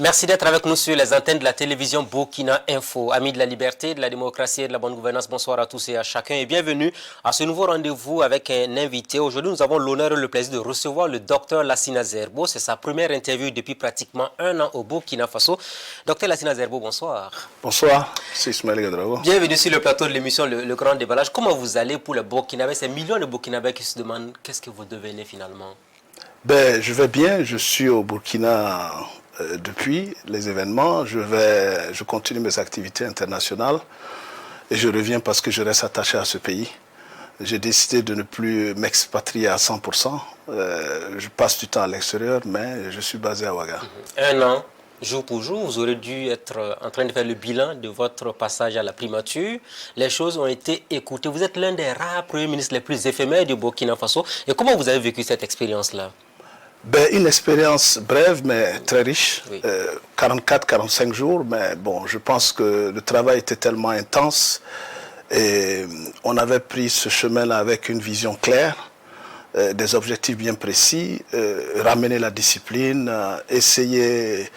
Merci d'être avec nous sur les antennes de la télévision Burkina Info. Amis de la liberté, de la démocratie et de la bonne gouvernance, bonsoir à tous et à chacun et bienvenue à ce nouveau rendez-vous avec un invité. Aujourd'hui, nous avons l'honneur et le plaisir de recevoir le docteur Lassina Zerbo. C'est sa première interview depuis pratiquement un an au Burkina Faso. Docteur Lassina Zerbo, bonsoir. Bonsoir, c'est Ismaël Gadrago. Bienvenue sur le plateau de l'émission le Grand Déballage. Comment vous allez pour le Burkinabé? Ces millions de Burkinabés qui se demandent qu'est-ce que vous devenez finalement? Je vais bien, je suis au Burkina depuis les événements. Je continue mes activités internationales et je reviens parce que je reste attaché à ce pays. J'ai décidé de ne plus m'expatrier à 100%. Je passe du temps à l'extérieur, mais je suis basé à Ouaga. Un an, jour pour jour, vous aurez dû être en train de faire le bilan de votre passage à la primature. Les choses ont été écoutées. Vous êtes l'un des rares premiers ministres les plus éphémères du Burkina Faso. Et comment vous avez vécu cette expérience-là? Une expérience brève mais très riche, Oui. 44-45 jours, mais bon, je pense que le travail était tellement intense et on avait pris ce chemin-là avec une vision claire, des objectifs bien précis, ramener la discipline, essayer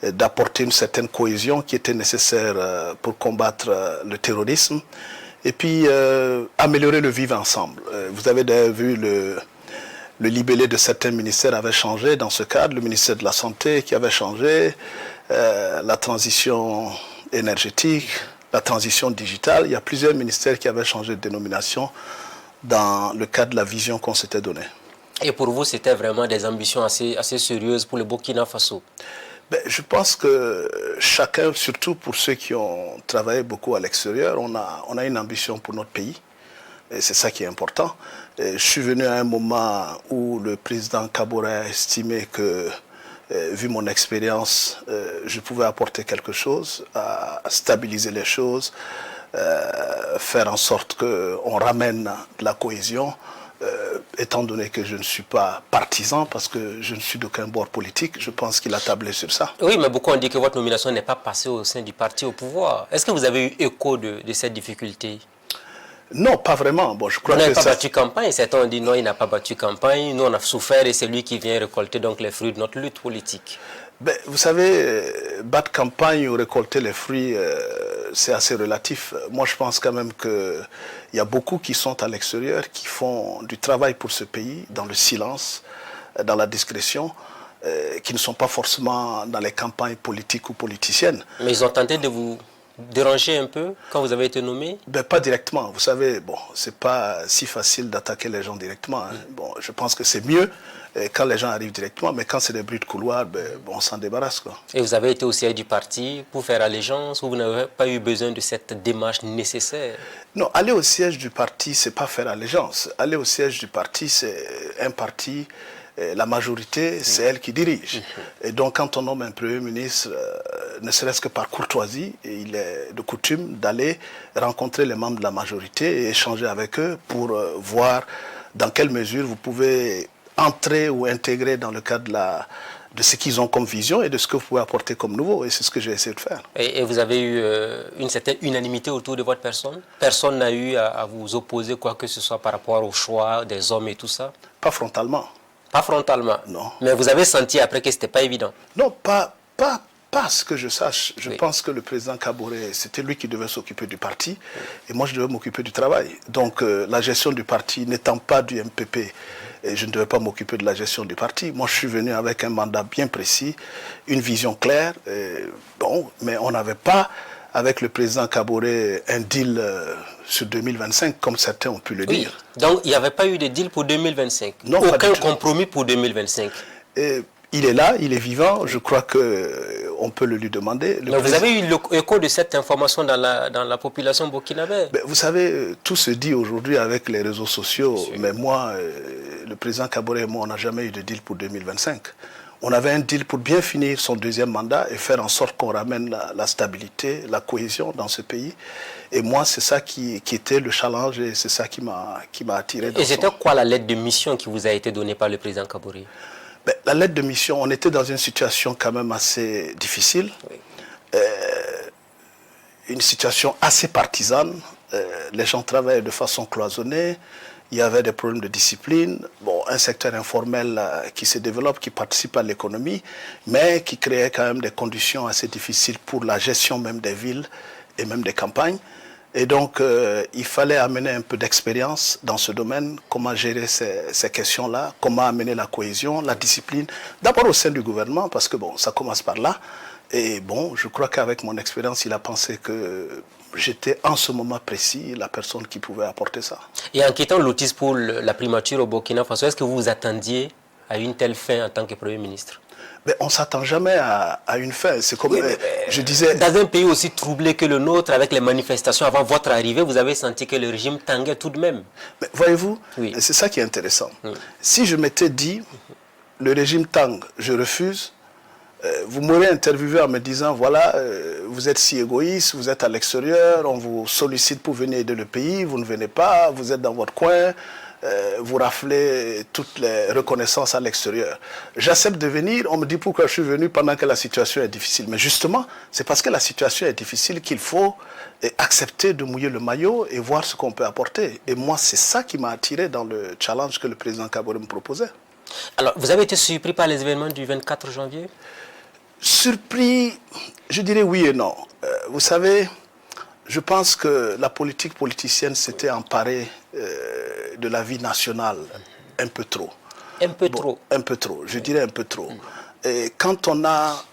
d'apporter une certaine cohésion qui était nécessaire pour combattre le terrorisme et puis améliorer le vivre ensemble. Vous avez d'ailleurs vu le libellé de certains ministères avait changé dans ce cadre, le ministère de la Santé qui avait changé, la transition énergétique, la transition digitale. Il y a plusieurs ministères qui avaient changé de dénomination dans le cadre de la vision qu'on s'était donnée. Et pour vous, c'était vraiment des ambitions assez sérieuses pour le Burkina Faso? Je pense que chacun, surtout pour ceux qui ont travaillé beaucoup à l'extérieur, on a une ambition pour notre pays. Et c'est ça qui est important. Et je suis venu à un moment où le président Kaboré a estimé que, vu mon expérience, je pouvais apporter quelque chose, à stabiliser les choses, faire en sorte qu'on ramène de la cohésion, étant donné que je ne suis pas partisan, parce que je ne suis d'aucun bord politique, je pense qu'il a tablé sur ça. Oui, mais beaucoup ont dit que votre nomination n'est pas passée au sein du parti au pouvoir. Est-ce que vous avez eu écho de cette difficulté? Non, pas vraiment. Bon, je crois vous n'avez que pas ça... battu campagne. Certains ont dit non, il n'a pas battu campagne. Nous, on a souffert et c'est lui qui vient récolter donc les fruits de notre lutte politique. Vous savez, battre campagne ou récolter les fruits, c'est assez relatif. Moi, je pense quand même qu'il y a beaucoup qui sont à l'extérieur, qui font du travail pour ce pays, dans le silence, dans la discrétion, qui ne sont pas forcément dans les campagnes politiques ou politiciennes. Mais ils ont tenté de vous déranger un peu quand vous avez été nommé? Pas directement. Vous savez, bon, c'est pas si facile d'attaquer les gens directement. Hein. Bon, je pense que c'est mieux quand les gens arrivent directement, mais quand c'est des bruits de couloir, on s'en débarrasse, quoi. Et vous avez été au siège du parti pour faire allégeance ou vous n'avez pas eu besoin de cette démarche nécessaire? Non, aller au siège du parti, c'est pas faire allégeance. Aller au siège du parti, c'est un parti. La majorité, c'est elle qui dirige. Et donc, quand on nomme un Premier ministre, ne serait-ce que par courtoisie, il est de coutume d'aller rencontrer les membres de la majorité et échanger avec eux pour voir dans quelle mesure vous pouvez entrer ou intégrer dans le cadre de ce qu'ils ont comme vision et de ce que vous pouvez apporter comme nouveau. Et c'est ce que j'ai essayé de faire. Et vous avez eu une certaine unanimité autour de votre personne? Personne n'a eu à vous opposer quoi que ce soit par rapport au choix des hommes et tout ça? Pas frontalement. Pas frontalement? Non. Mais vous avez senti après que ce n'était pas évident? Non, pas ce que je sache. Je pense que le président Kaboré, c'était lui qui devait s'occuper du parti et moi je devais m'occuper du travail. Donc la gestion du parti n'étant pas du MPP, et je ne devais pas m'occuper de la gestion du parti. Moi je suis venu avec un mandat bien précis, une vision claire. Mais on n'avait pas, avec le président Kaboré, un deal sur 2025, comme certains ont pu le dire. Donc, il n'y avait pas eu de deal pour 2025? Non, aucun compromis pour 2025? Il est là, il est vivant, je crois qu'on peut le lui demander. Mais vous avez eu l'écho de cette information dans la population burkinabé? Vous savez, tout se dit aujourd'hui avec les réseaux sociaux, mais moi, le président Kaboré et moi, on n'a jamais eu de deal pour 2025. On avait un deal pour bien finir son deuxième mandat et faire en sorte qu'on ramène la stabilité, la cohésion dans ce pays. Et moi, c'est ça qui était le challenge et c'est ça qui m'a attiré. Et c'était quoi la lettre de mission qui vous a été donnée par le président Kaboré? La lettre de mission, on était dans une situation quand même assez difficile. Oui. Une situation assez partisane. Les gens travaillaient de façon cloisonnée. Il y avait des problèmes de discipline. Bon, un secteur informel qui se développe, qui participe à l'économie, mais qui créait quand même des conditions assez difficiles pour la gestion même des villes et même des campagnes. Et donc, il fallait amener un peu d'expérience dans ce domaine, comment gérer ces questions-là, comment amener la cohésion, la discipline, d'abord au sein du gouvernement, parce que bon, ça commence par là. Et bon, je crois qu'avec mon expérience, il a pensé que j'étais en ce moment précis la personne qui pouvait apporter ça. Et en quittant l'autisme pour la primature au Burkina Faso, est-ce que vous vous attendiez à une telle fin en tant que Premier ministre? Mais on ne s'attend jamais à une fin. C'est comme je disais. Dans un pays aussi troublé que le nôtre, avec les manifestations avant votre arrivée, vous avez senti que le régime tanguait tout de même. Mais voyez-vous, oui. C'est ça qui est intéressant. Oui. Si je m'étais dit, le régime tangue, je refuse, vous m'aurez interviewé en me disant, voilà, vous êtes si égoïste, vous êtes à l'extérieur, on vous sollicite pour venir aider le pays, vous ne venez pas, vous êtes dans votre coin, vous raflez toutes les reconnaissances à l'extérieur. J'accepte de venir, on me dit pourquoi je suis venu pendant que la situation est difficile. Mais justement, c'est parce que la situation est difficile qu'il faut accepter de mouiller le maillot et voir ce qu'on peut apporter. Et moi, c'est ça qui m'a attiré dans le challenge que le président Kaboré me proposait. Alors, vous avez été surpris par les événements du 24 janvier? Surpris, je dirais oui et non. Vous savez, je pense que la politique politicienne s'était emparée de la vie nationale un peu trop. Un peu trop? Un peu trop, je dirais un peu trop. Et quand on a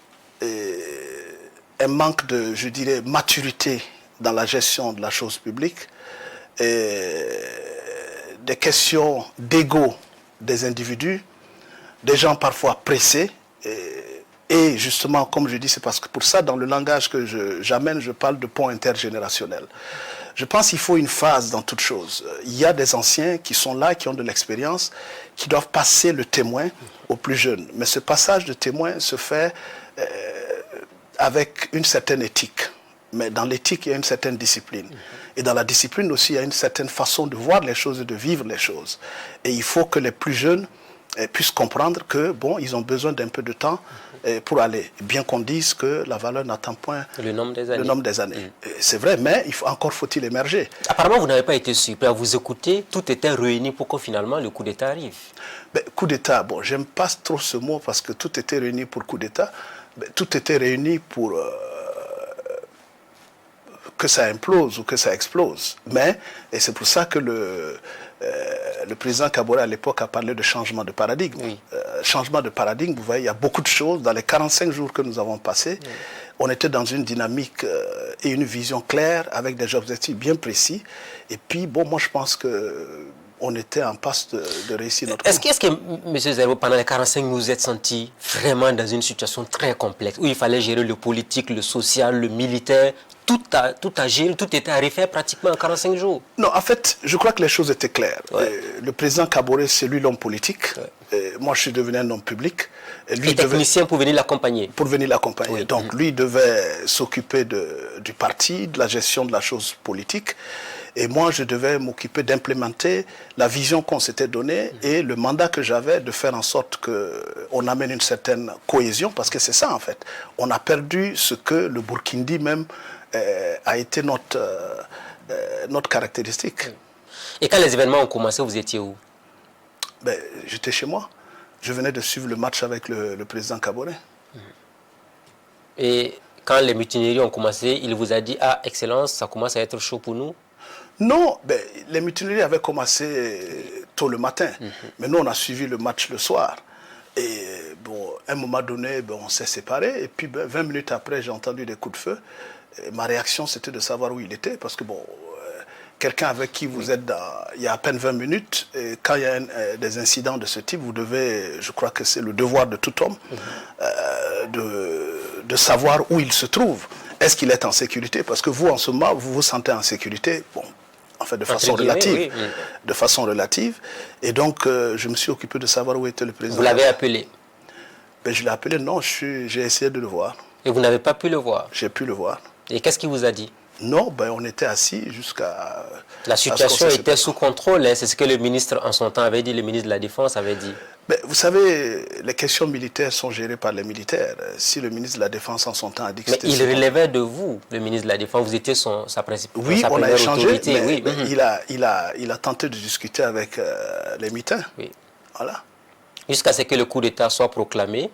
un manque de, je dirais, maturité dans la gestion de la chose publique, des questions d'ego des individus, des gens parfois pressés, et justement, comme je dis, c'est parce que pour ça, dans le langage que j'amène, je parle de pont intergénérationnel. Je pense qu'il faut une phase dans toute chose. Il y a des anciens qui sont là, qui ont de l'expérience, qui doivent passer le témoin aux plus jeunes. Mais ce passage de témoin se fait avec une certaine éthique. Mais dans l'éthique, il y a une certaine discipline. Et dans la discipline aussi, il y a une certaine façon de voir les choses et de vivre les choses. Et il faut que les plus jeunes puissent comprendre que, bon, ils ont besoin d'un peu de temps pour aller. Bien qu'on dise que la valeur n'attend point le nombre des années. C'est vrai, mais encore faut-il émerger. Apparemment, vous n'avez pas été surpris. À vous écouter, tout était réuni pour que finalement le coup d'État arrive. Ben, coup d'État, bon, j'aime pas trop ce mot parce que tout était réuni pour coup d'État. Ben, tout était réuni pour que ça implose ou que ça explose. Mais, et c'est pour ça que le président Kaboré à l'époque a parlé de changement de paradigme. Oui. Changement de paradigme, vous voyez, il y a beaucoup de choses. Dans les 45 jours que nous avons passés, on était dans une dynamique et une vision claire avec des objectifs bien précis. Et puis, bon, moi je pense qu'on était en passe de réussir notre Est-ce que, M. Zerbo, pendant les 45 jours, vous vous êtes senti vraiment dans une situation très complexe, où il fallait gérer le politique, le social, le militaire, tout à gérer, tout était à refaire pratiquement en 45 jours? Non, en fait, je crois que les choses étaient claires. Ouais. Le président Kaboré, c'est lui l'homme politique. Ouais. Moi, je suis devenu un homme public. Et lui technicien pour venir l'accompagner. Pour venir l'accompagner. Oui. Donc, lui devait s'occuper du parti, de la gestion de la chose politique. Et moi, je devais m'occuper d'implémenter la vision qu'on s'était donnée et le mandat que j'avais de faire en sorte qu'on amène une certaine cohésion, parce que c'est ça, en fait. On a perdu ce que le Burkindi même a été notre caractéristique. Et quand les événements ont commencé, vous étiez où? Ben, j'étais chez moi. Je venais de suivre le match avec le président Kaboré. Et quand les mutineries ont commencé, il vous a dit « Ah, Excellence, ça commence à être chaud pour nous ». Non, ben, les mutineries avaient commencé tôt le matin. Mais nous, on a suivi le match le soir. Et bon, à un moment donné, ben, on s'est séparés. Et puis, ben, 20 minutes après, j'ai entendu des coups de feu. Et ma réaction, c'était de savoir où il était. Parce que, bon, quelqu'un avec qui vous êtes il y a à peine 20 minutes, et quand il y a des incidents de ce type, vous devez, je crois que c'est le devoir de tout homme, de savoir où il se trouve. Est-ce qu'il est en sécurité? Parce que vous, en ce moment, vous vous sentez en sécurité, bon, en fait, de façon relative. Oui. De façon relative. Et donc, je me suis occupé de savoir où était le président. Vous l'avez appelé? Ben, je l'ai appelé, non, j'ai essayé de le voir. Et vous n'avez pas pu le voir? J'ai pu le voir. Et qu'est-ce qu'il vous a dit? Non, ben, on était assis jusqu'à... La situation était sous contrôle, hein, c'est ce que le ministre en son temps avait dit, le ministre de la Défense avait dit. Ben, vous savez, les questions militaires sont gérées par les militaires. Si le ministre de la Défense en son temps a dit que c'était... Mais il relevait de vous, le ministre de la Défense, vous étiez sa principale autorité. Oui, on a échangé, mais oui. il a tenté de discuter avec les militaires. Oui. Voilà. Jusqu'à ce que le coup d'État soit proclamé,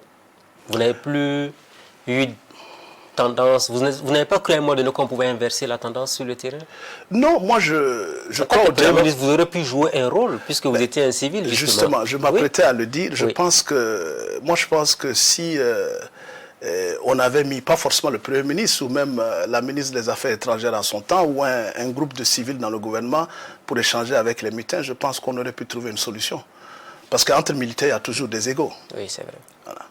vous n'avez plus eu tendance, vous n'avez pas cru à un moment donné qu'on pouvait inverser la tendance sur le terrain? Non, moi je crois au Premier dialogue. ministre, vous aurez pu jouer un rôle puisque vous étiez un civil, justement. Justement, je m'apprêtais à le dire. Je Oui. pense que si on avait mis, pas forcément le Premier ministre ou même la ministre des Affaires étrangères à son temps, ou un groupe de civils dans le gouvernement pour échanger avec les mutins, je pense qu'on aurait pu trouver une solution. Parce qu'entre militaires, il y a toujours des égos. Oui, c'est vrai. Voilà.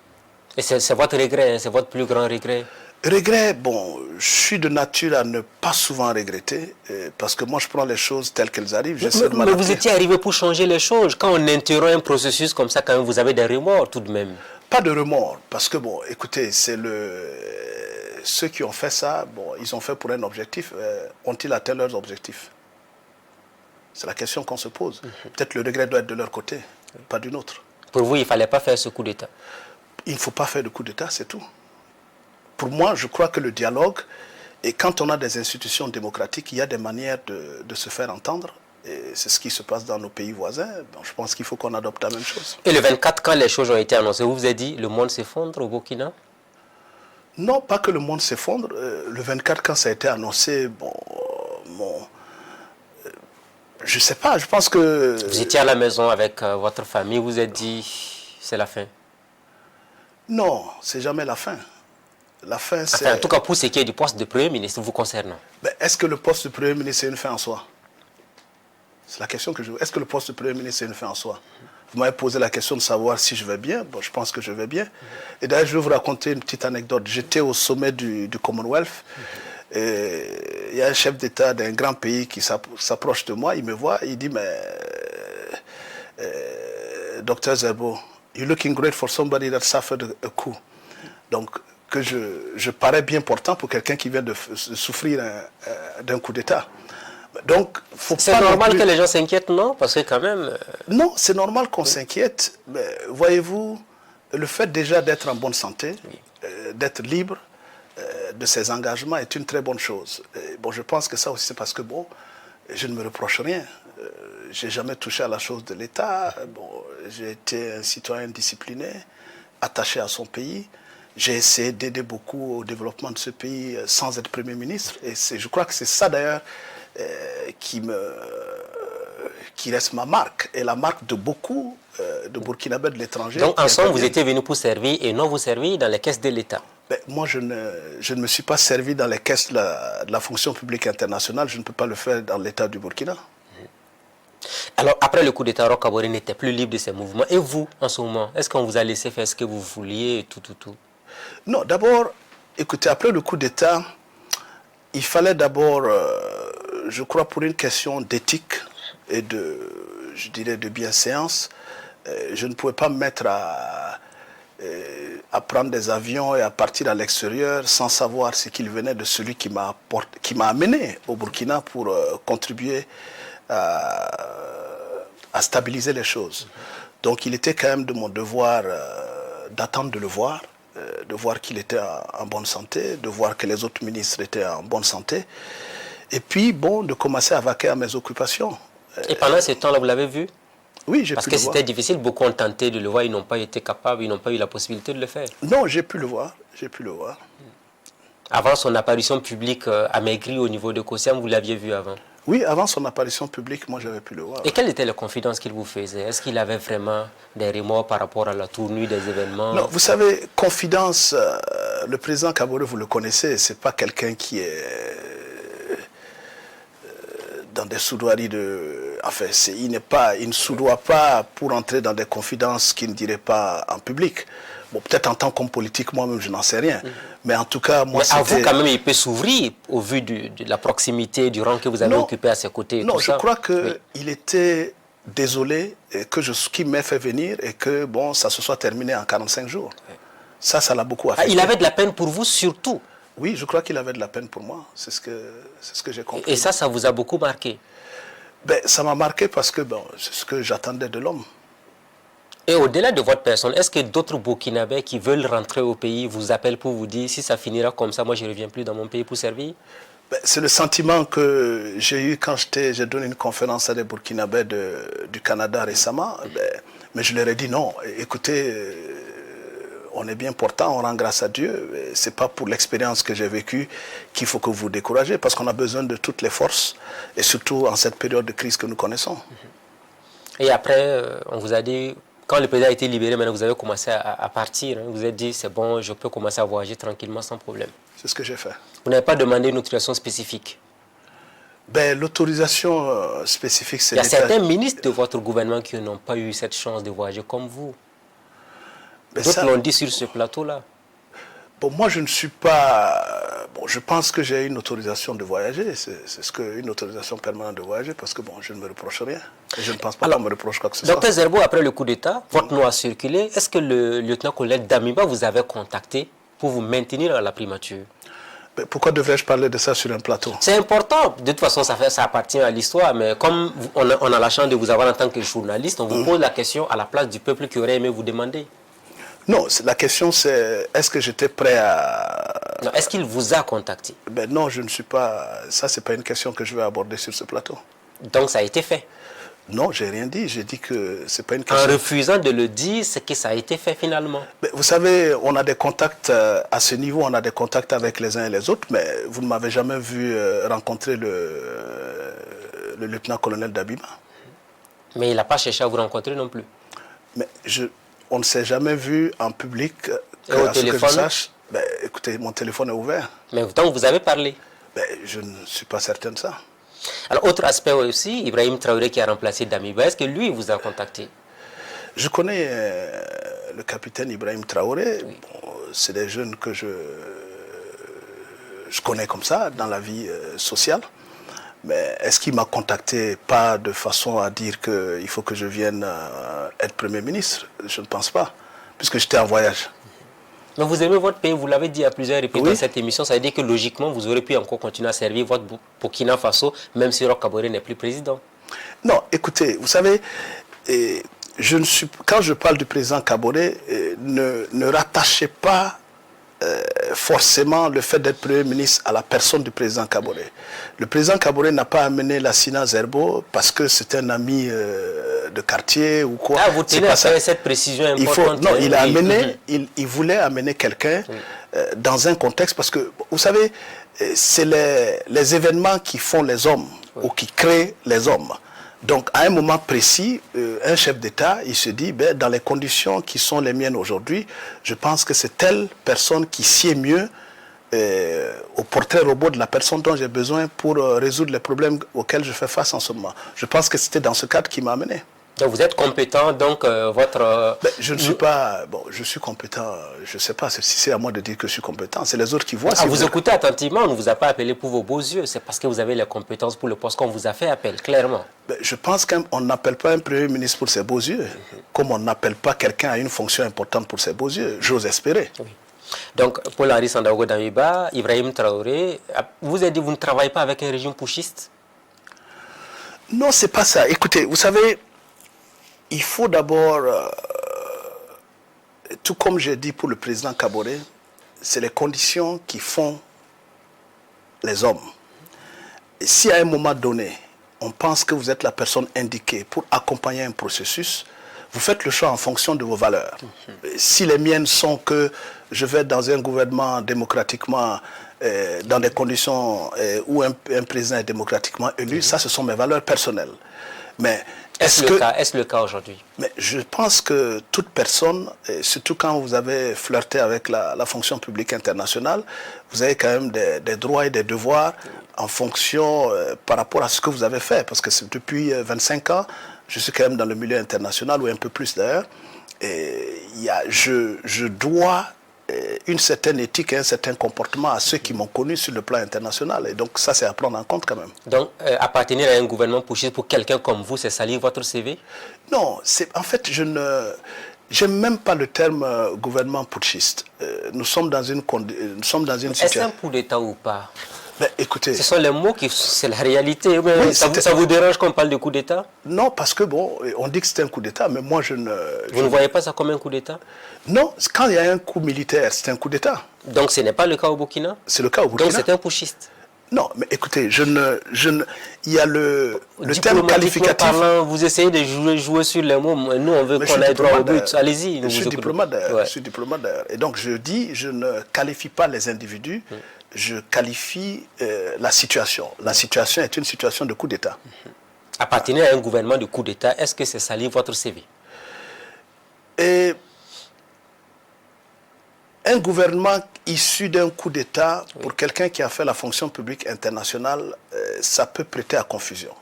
Et c'est votre regret, hein, c'est votre plus grand regret? Regret, bon, je suis de nature à ne pas souvent regretter, parce que moi je prends les choses telles qu'elles arrivent. Mais vous étiez arrivé pour changer les choses. Quand on interrompt un processus comme ça, quand même, vous avez des remords tout de même. Pas de remords, parce que bon, écoutez, ceux qui ont fait ça, bon, ils ont fait pour un objectif. Ont-ils atteint leurs objectifs? C'est la question qu'on se pose. Peut-être le regret doit être de leur côté, pas du nôtre. Pour vous, il ne fallait pas faire ce coup d'État? Il ne faut pas faire de coup d'État, c'est tout. Pour moi, je crois que le dialogue, et quand on a des institutions démocratiques, il y a des manières de se faire entendre. Et c'est ce qui se passe dans nos pays voisins. Bon, je pense qu'il faut qu'on adopte la même chose. Et le 24, quand les choses ont été annoncées, vous vous avez dit le monde s'effondre au Burkina? Non, pas que le monde s'effondre. Le 24, quand ça a été annoncé, bon, je ne sais pas, je pense que... Vous étiez à la maison avec votre famille, vous vous êtes dit c'est la fin? Non, c'est jamais la fin. La fin, c'est... Enfin, en tout cas, pour ce qui est du poste de Premier ministre vous concernant. Ben, est-ce que le poste de Premier ministre est une fin en soi? C'est la question que je veux. Est-ce que le poste de Premier ministre est une fin en soi? Vous m'avez posé la question de savoir si je vais bien. Bon, je pense que je vais bien. Et d'ailleurs, je vais vous raconter une petite anecdote. J'étais au sommet du Commonwealth. Et il y a un chef d'État d'un grand pays qui s'approche de moi. Il me voit. Il dit, mais... Dr Zerbo, you're looking great for somebody that suffered a coup. Donc, que je parais bien portant pour quelqu'un qui vient de souffrir d'un coup d'État. Donc, c'est normal que les gens s'inquiètent, non? Parce que quand même... Non, c'est normal qu'on s'inquiète. Mais voyez-vous, le fait déjà d'être en bonne santé, d'être libre de ses engagements est une très bonne chose. Et bon, je pense que ça aussi, c'est parce que, bon, je ne me reproche rien. Je n'ai jamais touché à la chose de l'État. Bon, j'ai été un citoyen discipliné, attaché à son pays. J'ai essayé d'aider beaucoup au développement de ce pays sans être Premier ministre. Et je crois que c'est ça d'ailleurs qui reste ma marque. Et la marque de beaucoup de Burkinabés de l'étranger. Donc ensemble, vous étiez venus pour servir et non vous servir dans les caisses de l'État? Ben, moi, je ne me suis pas servi dans les caisses de la fonction publique internationale. Je ne peux pas le faire dans l'État du Burkina. Alors, après le coup d'État, Roch Kaboré n'était plus libre de ses mouvements. Et vous, en ce moment, est-ce qu'on vous a laissé faire ce que vous vouliez et tout? Non, d'abord, écoutez, après le coup d'État, il fallait d'abord, je crois, pour une question d'éthique et je dirais, de bienséance, je ne pouvais pas me mettre à prendre des avions et à partir à l'extérieur sans savoir ce qu'il venait de celui qui m'a amené au Burkina pour contribuer à stabiliser les choses. Donc il était quand même de mon devoir d'attendre de le voir, de voir qu'il était en bonne santé, de voir que les autres ministres étaient en bonne santé, et puis bon, de commencer à vaquer à mes occupations. Et pendant ce temps-là, vous l'avez vu? Oui, j'ai pu le voir. Parce que c'était difficile, beaucoup ont tenté de le voir, ils n'ont pas été capables, ils n'ont pas eu la possibilité de le faire. Non, j'ai pu le voir, j'ai pu le voir. Avant son apparition publique amaigrie au niveau de Kossiam, vous l'aviez vu avant? Oui, avant son apparition publique, moi j'avais pu le voir. Et quelles étaient les confidences qu'il vous faisait? Est-ce qu'il avait vraiment des remords par rapport à la tournure des événements? Non, vous savez, confidence, le président Kaboré, vous le connaissez, c'est pas quelqu'un qui est dans des soudoiries de... Enfin, il ne soudoie pas pour entrer dans des confidences qu'il ne dirait pas en public. Bon, peut-être en tant qu'homme politique, moi-même, je n'en sais rien. Mais en tout cas, moi, mais à vous, quand même, il peut s'ouvrir au vu de la proximité, du rang que vous avez occupé à ses côtés. Non, tout je ça. crois qu'il était désolé qu'il m'ait fait venir et que, bon, ça se soit terminé en 45 jours. Ça l'a beaucoup affecté. Il avait de la peine pour vous, surtout? Oui, je crois qu'il avait de la peine pour moi. C'est ce que j'ai compris. Et ça vous a beaucoup marqué? Ben, ça m'a marqué parce que bon, c'est ce que j'attendais de l'homme. Et au-delà de votre personne, est-ce que d'autres Burkinabés qui veulent rentrer au pays vous appellent pour vous dire si ça finira comme ça, moi je ne reviens plus dans mon pays pour servir? Ben, c'est le sentiment que j'ai eu quand j'ai donné une conférence à des Burkinabés du Canada récemment. Ben, Mais je leur ai dit non, écoutez, on est bien portant, on rend grâce à Dieu. Ce n'est pas pour l'expérience que j'ai vécue qu'il faut que vous vous découragez, parce qu'on a besoin de toutes les forces, et surtout en cette période de crise que nous connaissons. Et après, on vous a dit, quand le président a été libéré, maintenant vous avez commencé à partir. Hein, vous avez dit, c'est bon, je peux commencer à voyager tranquillement sans problème. C'est ce que j'ai fait. Vous n'avez pas demandé une autorisation spécifique? Ben, l'autorisation spécifique, c'est Il y a certains ministres de votre gouvernement qui n'ont pas eu cette chance de voyager comme vous. D'autres l'ont dit sur ce plateau-là. Bon, moi, je ne suis pas... Bon, je pense que j'ai une autorisation de voyager. C'est une autorisation permanente de voyager parce que, bon, je ne me reproche rien. Et je ne pense pas qu'on me reproche quoi que ce soit. Docteur Zerbo, après le coup d'État, votre nom a circulé. Est-ce que le lieutenant-colonel Damiba vous avait contacté pour vous maintenir à la primature? Mais pourquoi devrais-je parler de ça sur un plateau? C'est important. De toute façon, ça appartient à l'histoire. Mais comme on a la chance de vous avoir en tant que journaliste, on vous pose la question à la place du peuple qui aurait aimé vous demander. Non, la question c'est, est-ce que j'étais prêt à... Non, est-ce qu'il vous a contacté? Ben non, je ne suis pas... Ça, c'est pas une question que je vais aborder sur ce plateau. Donc ça a été fait? Non, j'ai rien dit. J'ai dit que c'est pas une question... En refusant de le dire, c'est que ça a été fait finalement. Ben, vous savez, on a des contacts à ce niveau, on a des contacts avec les uns et les autres, mais vous ne m'avez jamais vu rencontrer le lieutenant-colonel Damiba. Mais il n'a pas cherché à vous rencontrer non plus? Mais on ne s'est jamais vu en public. Et au téléphone? Que je sache, ben, écoutez, mon téléphone est ouvert. Mais donc vous avez parlé? Ben, je ne suis pas certain de ça. Alors, autre aspect aussi, Ibrahim Traoré qui a remplacé Damiba, est-ce que lui vous a contacté? Je connais le capitaine Ibrahim Traoré. Oui. Bon, c'est des jeunes que je connais comme ça dans la vie sociale. Mais est-ce qu'il m'a contacté? Pas de façon à dire qu'il faut que je vienne être Premier ministre. Je ne pense pas, puisque j'étais en voyage. Mais vous aimez votre pays, vous l'avez dit à plusieurs reprises Oui. dans cette émission, ça veut dire que logiquement, vous aurez pu encore continuer à servir votre Burkina Faso, même si Roch Kaboré n'est plus président. Non, écoutez, vous savez, quand je parle du président Kaboré, ne rattachez pas forcément le fait d'être Premier ministre à la personne du président Kaboré. Le président Kaboré n'a pas amené Lassina Zerbo parce que c'est un ami de quartier ou quoi. Ah, vous tenez à faire cette précision importante. Non, il a amené, il voulait amener quelqu'un dans un contexte parce que, vous savez, c'est les événements qui font les hommes ou qui créent les hommes. Donc, à un moment précis, un chef d'État, il se dit, ben, dans les conditions qui sont les miennes aujourd'hui, je pense que c'est telle personne qui sied mieux au portrait robot de la personne dont j'ai besoin pour résoudre les problèmes auxquels je fais face en ce moment. Je pense que c'était dans ce cadre qui m'a amené. Donc, vous êtes compétent, donc votre... Ben, je ne suis pas... Bon, je suis compétent, je ne sais pas si c'est à moi de dire que je suis compétent. C'est les autres qui voient. Ah, vous écoutez attentivement, on ne vous a pas appelé pour vos beaux yeux. C'est parce que vous avez les compétences pour le poste qu'on vous a fait appel, clairement. Ben, je pense qu'on n'appelle pas un Premier ministre pour ses beaux yeux, comme on n'appelle pas quelqu'un à une fonction importante pour ses beaux yeux. J'ose espérer. Oui. Donc, Paul-Henri Sandaogo Damiba, Ibrahim Traoré, vous avez dit que vous ne travaillez pas avec un régime putschiste? Non, c'est pas ça. Écoutez, vous savez... Il faut d'abord, tout comme j'ai dit pour le président Kaboré, c'est les conditions qui font les hommes. Et si à un moment donné, on pense que vous êtes la personne indiquée pour accompagner un processus, vous faites le choix en fonction de vos valeurs. Si les miennes sont que je vais être dans un gouvernement démocratiquement, dans des conditions où un président est démocratiquement élu, ça ce sont mes valeurs personnelles. Mais est-ce le cas aujourd'hui? Mais je pense que toute personne, et surtout quand vous avez flirté avec la fonction publique internationale, vous avez quand même des droits et des devoirs en fonction par rapport à ce que vous avez fait. Parce que depuis 25 ans, je suis quand même dans le milieu international, ou un peu plus d'ailleurs, et je dois une certaine éthique et un certain comportement à ceux qui m'ont connu sur le plan international. Et donc ça, c'est à prendre en compte quand même. Donc, appartenir à un gouvernement putschiste pour quelqu'un comme vous, c'est salir votre CV? Non, en fait, je n'aime même pas le terme gouvernement putschiste. Nous sommes dans une situation... Est-ce un coup d'État ou pas? Ben, écoutez... Ce sont les mots qui... C'est la réalité. Oui, ça vous dérange qu'on parle de coup d'État? Non, parce que, bon, on dit que c'est un coup d'État, mais moi, je ne... Vous ne voyez pas ça comme un coup d'État? Non, quand il y a un coup militaire, c'est un coup d'État. Donc, ce n'est pas le cas au Burkina? C'est le cas au Burkina. Donc, c'est un putschiste? Non, mais écoutez, il y a le terme qualificatif. Parlant, vous essayez de jouer sur les mots. Nous, on veut qu'on ait droit au but. Allez-y. Je suis diplomate d'ailleurs. Et donc, je dis, je ne qualifie pas les individus, je qualifie la situation. La situation est une situation de coup d'État. Appartenir à un gouvernement de coup d'État, est-ce que c'est salir votre CV? Et un gouvernement issu d'un coup d'État, pour quelqu'un qui a fait la fonction publique internationale, ça peut prêter à confusion.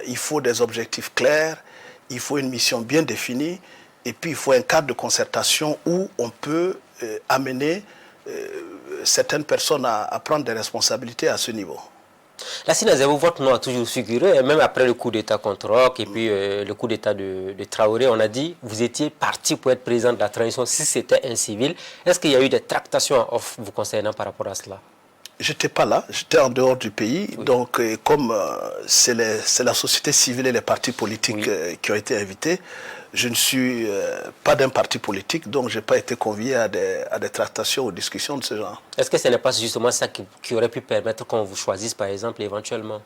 Il faut des objectifs clairs, il faut une mission bien définie, et puis il faut un cadre de concertation où on peut amener certaines personnes à prendre des responsabilités à ce niveau. Lassina Zerbo, votre nom a toujours figuré, et même après le coup d'État contre Roch et puis le coup d'État de Traoré, on a dit vous étiez parti pour être président de la transition si c'était un civil. Est-ce qu'il y a eu des tractations vous concernant par rapport à cela? J'étais pas là, j'étais en dehors du pays, oui. Donc comme c'est la société civile et les partis politiques qui ont été invités, je ne suis pas d'un parti politique, donc je n'ai pas été convié à des tractations ou discussions de ce genre. Est-ce que ce n'est pas justement ça qui aurait pu permettre qu'on vous choisisse, par exemple, éventuellement?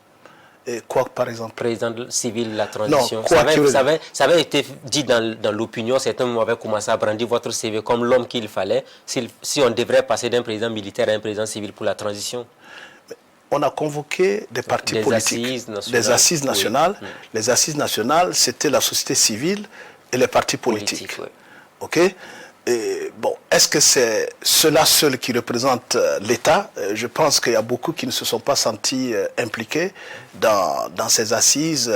Et quoi, par exemple? Président civil de la transition. Non, ça avait été dit dans l'opinion, certains avaient commencé à brandir votre CV comme l'homme qu'il fallait, si on devrait passer d'un président militaire à un président civil pour la transition. On a convoqué des partis politiques, des assises nationales. Oui. Les assises nationales, c'était la société civile et les partis politiques. Oui. OK? Et bon, est-ce que c'est cela seul qui représente l'État? Je pense qu'il y a beaucoup qui ne se sont pas sentis impliqués dans ces assises.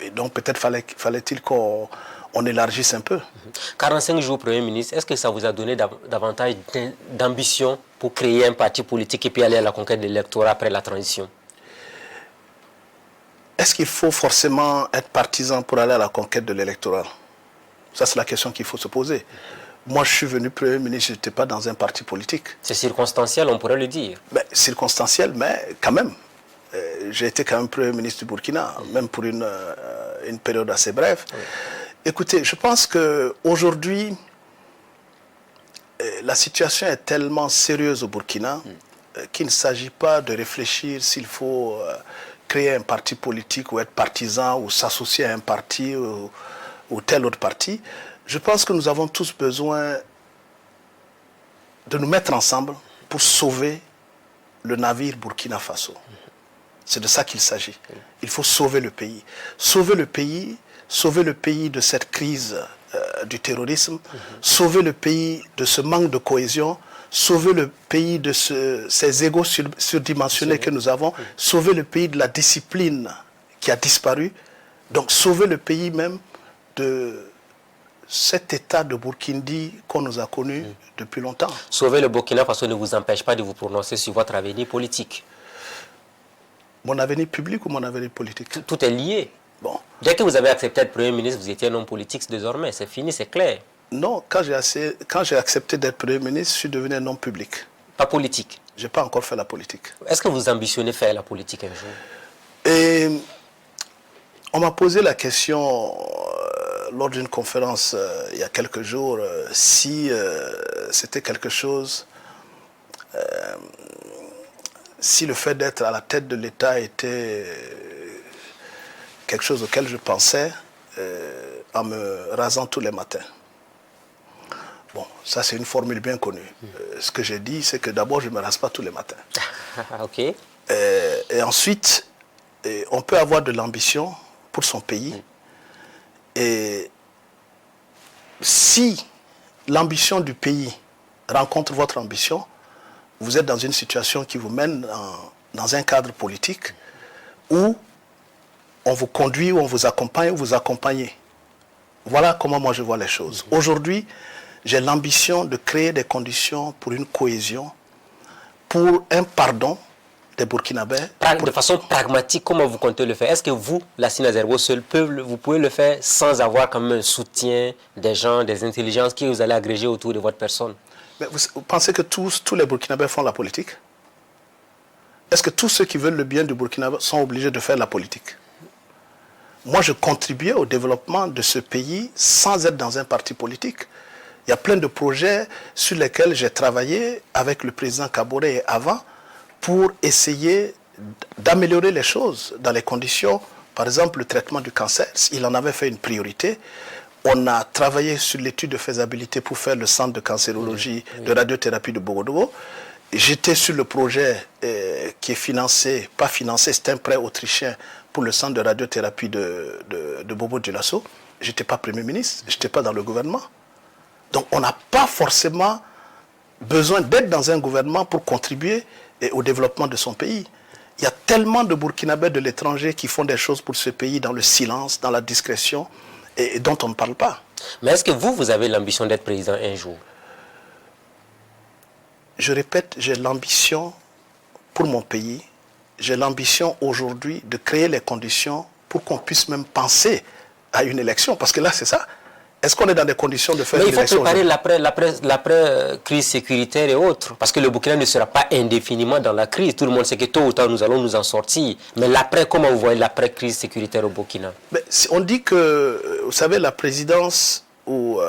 Et donc peut-être fallait-il qu'on élargisse un peu. 45 jours Premier ministre, est-ce que ça vous a donné davantage d'ambition pour créer un parti politique et puis aller à la conquête de l'électorat après la transition? Est-ce qu'il faut forcément être partisan pour aller à la conquête de l'électorat? Ça, c'est la question qu'il faut se poser. Moi, je suis venu Premier ministre, je n'étais pas dans un parti politique. C'est circonstanciel, on pourrait le dire. Ben, circonstanciel, mais quand même. J'ai été quand même Premier ministre du Burkina, même pour une période assez brève. Oui. Écoutez, je pense qu'aujourd'hui, la situation est tellement sérieuse au Burkina qu'il ne s'agit pas de réfléchir s'il faut créer un parti politique ou être partisan ou s'associer à un parti ou tel autre parti. Je pense que nous avons tous besoin de nous mettre ensemble pour sauver le navire Burkina Faso. C'est de ça qu'il s'agit. Il faut sauver le pays. Sauver le pays de cette crise du terrorisme, sauver le pays de ce manque de cohésion, sauver le pays de ces égos surdimensionnés que nous avons, sauver le pays de la discipline qui a disparu, donc sauver le pays même de cet état de Burkindi qu'on nous a connu depuis longtemps. Sauver le Burkina Faso ne vous empêche pas de vous prononcer sur votre avenir politique. Mon avenir public ou mon avenir politique? Tout est lié. Bon. Dès que vous avez accepté d'être Premier ministre, vous étiez un homme politique désormais. C'est fini, c'est clair. Non, quand j'ai accepté d'être Premier ministre, je suis devenu un homme public. Pas politique? Je n'ai pas encore fait la politique. Est-ce que vous ambitionnez faire la politique un jour? Et on m'a posé la question lors d'une conférence il y a quelques jours si c'était quelque chose, si le fait d'être à la tête de l'État était quelque chose auquel je pensais en me rasant tous les matins. Bon, ça c'est une formule bien connue. Ce que j'ai dit, c'est que d'abord je ne me rase pas tous les matins. Ok. Et ensuite, on peut avoir de l'ambition pour son pays. Et si l'ambition du pays rencontre votre ambition, vous êtes dans une situation qui vous mène dans un cadre politique où on vous conduit, où on vous accompagne, où vous accompagnez. Voilà comment moi je vois les choses. Aujourd'hui, j'ai l'ambition de créer des conditions pour une cohésion, pour un pardon des Burkinabés. De façon pragmatique, comment vous comptez le faire? Est-ce que vous, Lassina Zerbo seul, vous pouvez le faire sans avoir quand même un soutien des gens, des intelligences qui vous allez agréger autour de votre personne? Mais vous pensez que tous les Burkinabés font la politique? Est-ce que tous ceux qui veulent le bien du Burkina sont obligés de faire la politique? Moi, je contribuais au développement de ce pays sans être dans un parti politique. Il y a plein de projets sur lesquels j'ai travaillé avec le président Kaboré et avant pour essayer d'améliorer les choses dans les conditions. Par exemple, le traitement du cancer, il en avait fait une priorité. On a travaillé sur l'étude de faisabilité pour faire le centre de cancérologie, de radiothérapie de Bogodogo. J'étais sur le projet qui est financé, pas financé, c'est un prêt autrichien pour le centre de radiothérapie de Bobo Dioulasso. Je n'étais pas Premier ministre, je n'étais pas dans le gouvernement. Donc on n'a pas forcément besoin d'être dans un gouvernement pour contribuer au développement de son pays. Il y a tellement de Burkinabés de l'étranger qui font des choses pour ce pays dans le silence, dans la discrétion, et dont on ne parle pas. Mais est-ce que vous avez l'ambition d'être président un jour? Je répète, j'ai l'ambition pour mon pays, j'ai l'ambition aujourd'hui de créer les conditions pour qu'on puisse même penser à une élection. Parce que là, c'est ça. Est-ce qu'on est dans des conditions de faire une élection? Mais il faut préparer l'après-crise sécuritaire et autres. Parce que le Burkina ne sera pas indéfiniment dans la crise. Tout le monde sait que tôt ou tard, nous allons nous en sortir. Mais l'après, comment vous voyez l'après-crise sécuritaire au Burkina? On dit que, vous savez, la présidence, où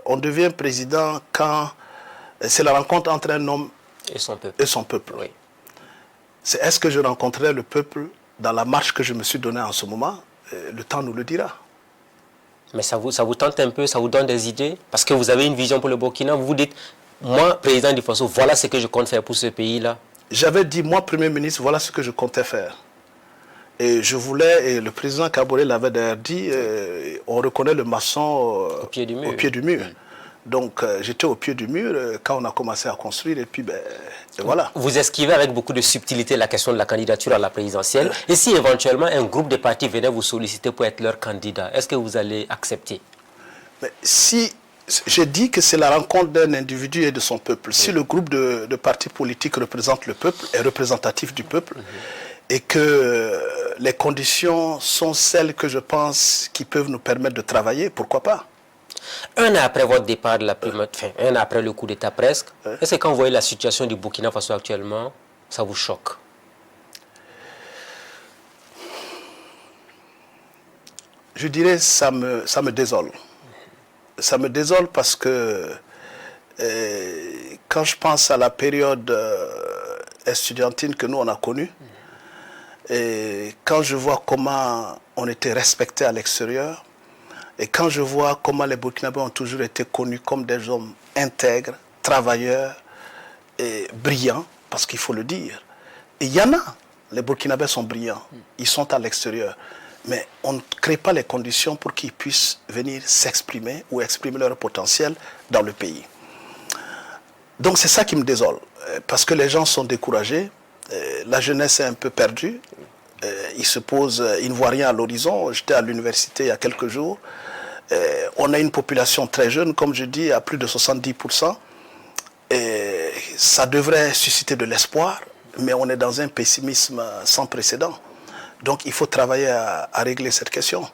on devient président quand c'est la rencontre entre un homme et son peuple. Oui. Est-ce que je rencontrerai le peuple dans la marche que je me suis donnée en ce moment? Le temps nous le dira. Mais ça vous tente un peu, ça vous donne des idées? Parce que vous avez une vision pour le Burkina, vous vous dites, moi, président du Faso, voilà ce que je compte faire pour ce pays-là. J'avais dit, moi, Premier ministre, voilà ce que je comptais faire. Et je voulais, et le président Kaboré l'avait d'ailleurs dit, on reconnaît le maçon au pied du mur. Donc j'étais au pied du mur quand on a commencé à construire et puis et voilà. Vous esquivez avec beaucoup de subtilité la question de la candidature à la présidentielle. Et si éventuellement un groupe de partis venait vous solliciter pour être leur candidat, est-ce que vous allez accepter? Mais si j'ai dit que c'est la rencontre d'un individu et de son peuple, si le groupe de partis politiques représente le peuple, est représentatif du peuple, et que les conditions sont celles que je pense qui peuvent nous permettre de travailler, pourquoi pas? Un an après votre départ de la primature, enfin, un an après le coup d'État presque, est-ce que quand vous voyez la situation du Burkina Faso actuellement, ça vous choque? Je dirais ça me désole. Ça me désole parce que quand je pense à la période estudiantine que nous on a connue, et quand je vois comment on était respecté à l'extérieur, et quand je vois comment les Burkinabés ont toujours été connus comme des hommes intègres, travailleurs et brillants, parce qu'il faut le dire. Et il y en a, les Burkinabés sont brillants, ils sont à l'extérieur. Mais on ne crée pas les conditions pour qu'ils puissent venir s'exprimer ou exprimer leur potentiel dans le pays. Donc c'est ça qui me désole, parce que les gens sont découragés, la jeunesse est un peu perdue, ils ne voient rien à l'horizon. J'étais à l'université il y a quelques jours. On a une population très jeune, comme je dis, à plus de 70%. Et ça devrait susciter de l'espoir, mais on est dans un pessimisme sans précédent. Donc il faut travailler à régler cette question.